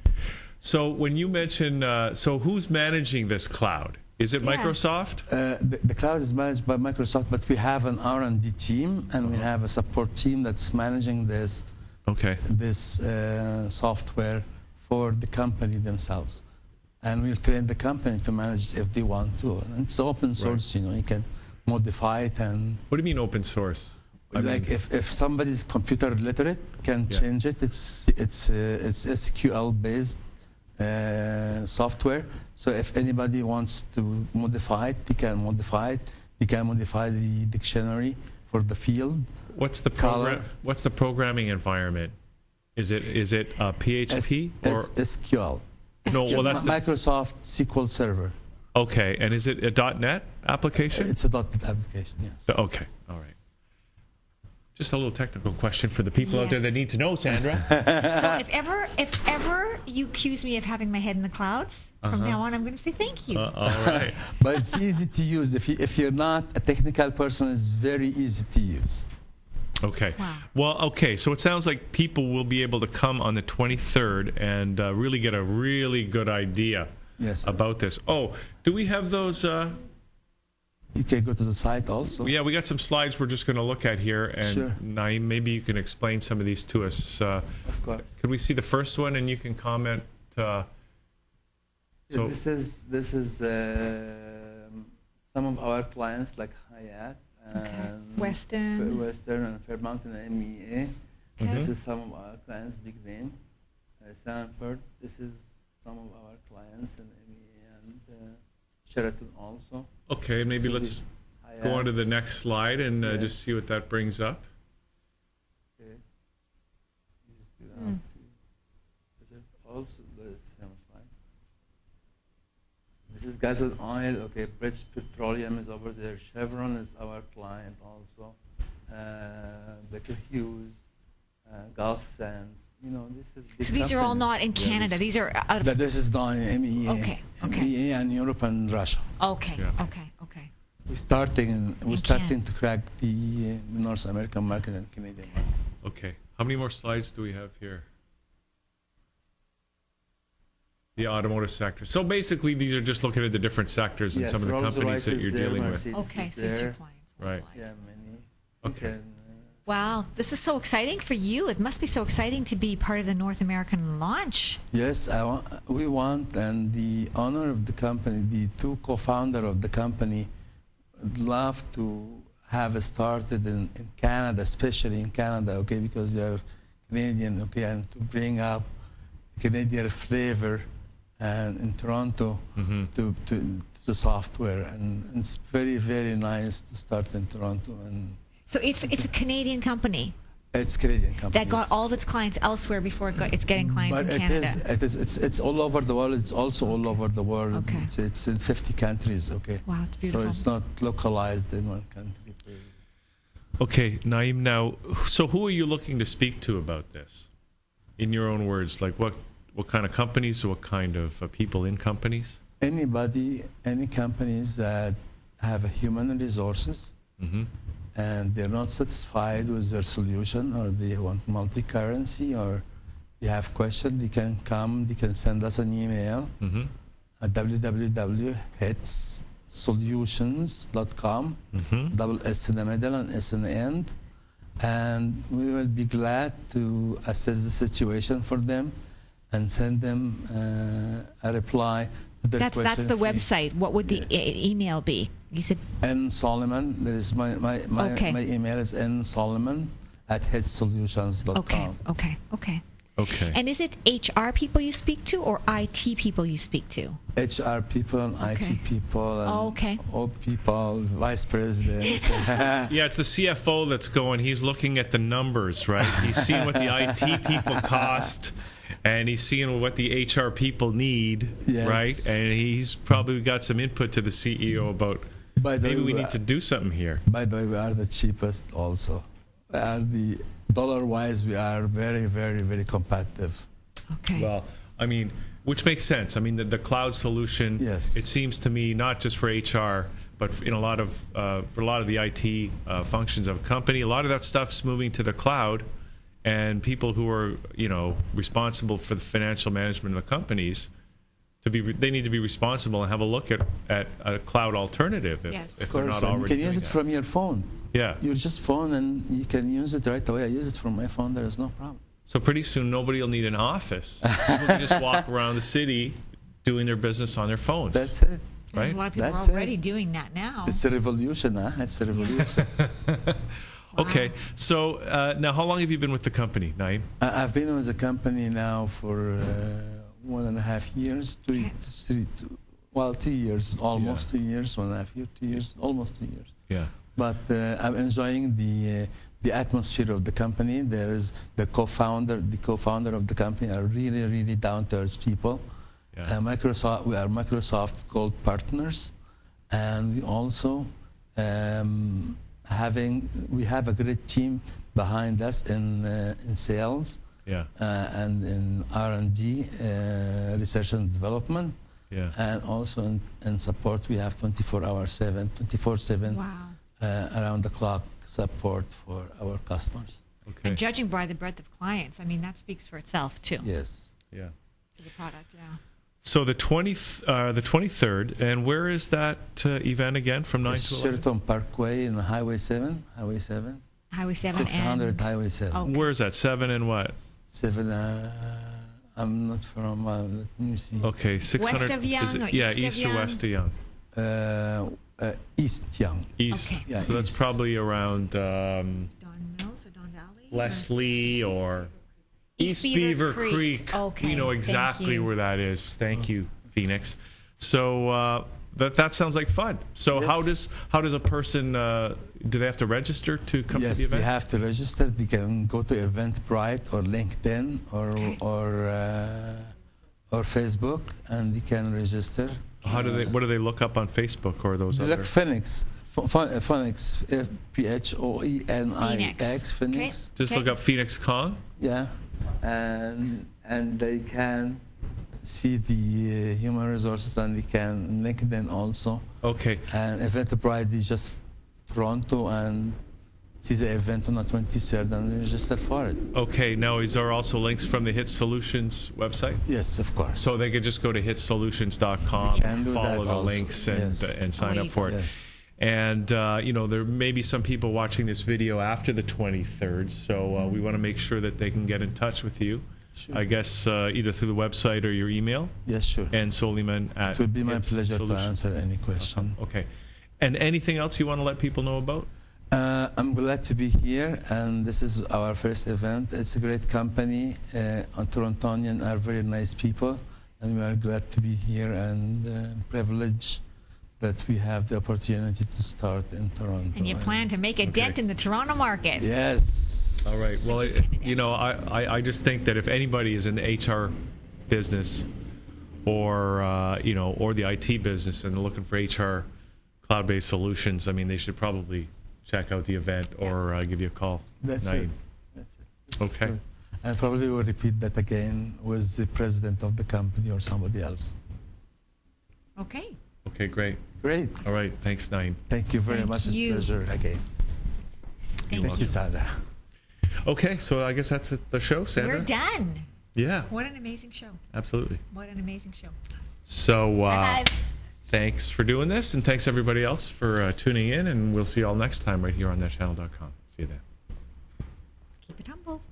So when you mention, so who's managing this cloud? Is it Microsoft? The cloud is managed by Microsoft, but we have an R&D team and we have a support team that's managing this. Okay. This software for the company themselves, and we'll train the company to manage it if they want to. And it's open source, you can modify it. And what do you mean open source? Like if somebody's computer literate, can change it. It's SQL based software. So if anybody wants to modify it, they can modify it. You can modify the dictionary for the field. What's the program? What's the programming environment? Is it PHP or SQL? No, well that's the Microsoft SQL Server. Okay, and is it a .NET application? It's a .NET application. Yes. Okay, all right. Just a little technical question for the people out there that need to know, Sandra. So if ever you accuse me of having my head in the clouds, from now on I'm going to say thank you. All right. But it's easy to use. If you're not a technical person, it's very easy to use. Okay. Wow. Well, okay. So it sounds like people will be able to come on the 23rd and really get a really good idea about this. Oh, do we have those? You can go to the site also. Yeah, we got some slides we're just going to look at here. And Sure. Naeem, maybe you can explain some of these to us. Of course. Could we see the first one and you can comment? So this is some of our clients like Hyatt. And Western and Fairmount and MEA. Okay. This is some of our clients, big name. Stanford. This is some of our clients in MEA and Sheraton also. okay, maybe So let's the go on to Hyatt. the next slide and Yeah. just see what that brings up. Okay. You just go down to also the same slide. This is gas and oil. Okay, British Petroleum is over there. Chevron is our client also. Baker Hughes, Gulf Sands. This is big So these are all company. not in Canada. These are out of. This is not in MEA. Okay. MEA and Europe and Russia. Okay. Yeah. Okay. We're starting to crack the North American market and Canadian market. Okay. How many more slides do we have here? The automotive sector. So basically, these are just looking at the different sectors and Yes, some of the Rolls-Royce companies that is you're there, dealing with. Mercedes Okay, is so it's your there. clients. Right. Yeah, many. Okay. Wow, this is so exciting for you. It must be so exciting to be part of the North American launch. Yes, we want, and the owner of the company, the two co-founder of the company, would love to have it started in Canada, especially in Canada, okay, because they're Canadian, okay, and to bring up Canadian flavor and in Toronto to the software, and it's very, very nice to start in Toronto. And So it's a Canadian company it's Canadian company that got all of its clients elsewhere before it's getting clients but in Canada. it's all over the world. It's also all over the world. Okay. It's in 50 countries. Okay. Wow, it's beautiful. So it's not localized in one country. Okay, Naeem, now, so who are you looking to speak to about this? In your own words, like what kind of companies or what kind of people in companies? Any companies that have a human resources and they're not satisfied with their solution, or they want multi-currency, or they have questions, they can send us an email at www.hitsolutions.com, double S in the middle and S in the end, and we will be glad to assess the situation for them and send them a reply to their question. That's the website. What would the email be? You said N Solomon. There is my email is nsoloman@hitsolutions.com. Okay. Okay. And is it HR people you speak to or IT people you speak to? HR people and IT people and all people, vice presidents. Yeah, it's the CFO that's going. He's looking at the numbers, right? He's seeing what the IT people cost, and he's seeing what the HR people need, right? And he's probably got some input to the CEO about maybe we need to do something here. By the way, we are the cheapest also. We are the dollar-wise, we are very, very, very competitive. Okay. Well, I mean, which makes sense. I mean, the cloud solution. Yes. It seems to me not just for HR, but for a lot of the IT functions of a company. A lot of that stuff's moving to the cloud, and people who are responsible for the financial management of the companies. They need to be responsible and have a look at a cloud alternative if they're not already. You can use it from your phone. Yeah. You just phone and you can use it right away. I use it from my phone. There is no problem. So pretty soon nobody will need an office. People can just walk around the city doing their business on their phones. That's it. Right? And a lot of people are already doing that now. It's a revolution, huh? It's a revolution. Okay. So now how long have you been with the company, Naeem? I've been with the company now for 1.5 years, 2 years, almost 2 years, 1.5 years, 2 years, almost 2 years. Yeah. But I'm enjoying the atmosphere of the company. There is the co-founder of the company are really, really down-to-earth people. Yeah. We are Microsoft Gold partners, and we also we have a great team behind us in sales. Yeah. And in R&D, research and development, and also in support. We have 24/7 around the clock support for our customers. Okay. And judging by the breadth of clients, I mean, that speaks for itself too. Yes. Yeah. For the product, yeah. So the 23rd, and where is that event again? From 9 to 11? Sheraton Parkway in Highway 7. Highway 7. Highway 7 600 Highway 7. Okay. Where is that? 7 and what? 7. I'm not from. Let me see. Okay, 600. West of Yonge or east or west of Yonge? East Yonge. East. Okay. Yeah, so that's east. probably around Don Mills or Don Valley? Leslie or East Beaver Creek. Okay, We know thank exactly you. where that is. Thank you, Phoenix. So that sounds like fun. So Yes. how does a person do they have to register to come to the Yes, event? they have to register. They can go to Eventbrite or LinkedIn or Facebook, and they can register. What do they look up on Facebook or those They other? look Phoenix, Phoenix, Phoenix, Phoenix. Just look up Phoenix Con. Yeah, and they can see the human resources, and they can LinkedIn also. Okay. And Eventbrite is just Toronto, and see the event on the 23rd and register for it. Okay. Now, is there also links from the Hit Solutions website? Yes, of course. So they could just go to hitsolutions.com, You can do follow that the also. links, Yes. and sign up for it. Yes. And there may be some people watching this video after the 23rd, so we want to make sure that they can get in touch with you. Sure. I guess either through the website or your email. Yes, sure. And Soliman at. It would be my Hits pleasure to Solutions. answer any question. Okay. And anything else you want to let people know about? I'm glad to be here, and this is our first event. It's a great company. Torontonians are very nice people, and we are glad to be here and privileged that we have the opportunity to start in Toronto. And you plan to make a dent in the Toronto market. Yes. All right. Well, I just think that if anybody is in the HR business or the IT business and looking for HR cloud-based solutions, I mean, they should probably check out the event or give you a call. That's Naeem. it. That's it. It's Okay. good. I probably will repeat that again with the president of the company or somebody else. Okay. Okay, great. Great. All right. Thanks, Naeem. Thank you very Thank much. you. It's a pleasure again. Thank you, Sandra. Okay, so I guess that's the show, Sandra. We're done. Yeah. What an amazing show. Absolutely. What an amazing show. So thanks for doing this, and thanks everybody else for tuning in, and we'll see you all next time right here on ThatChannel.com. See you then. Keep it humble.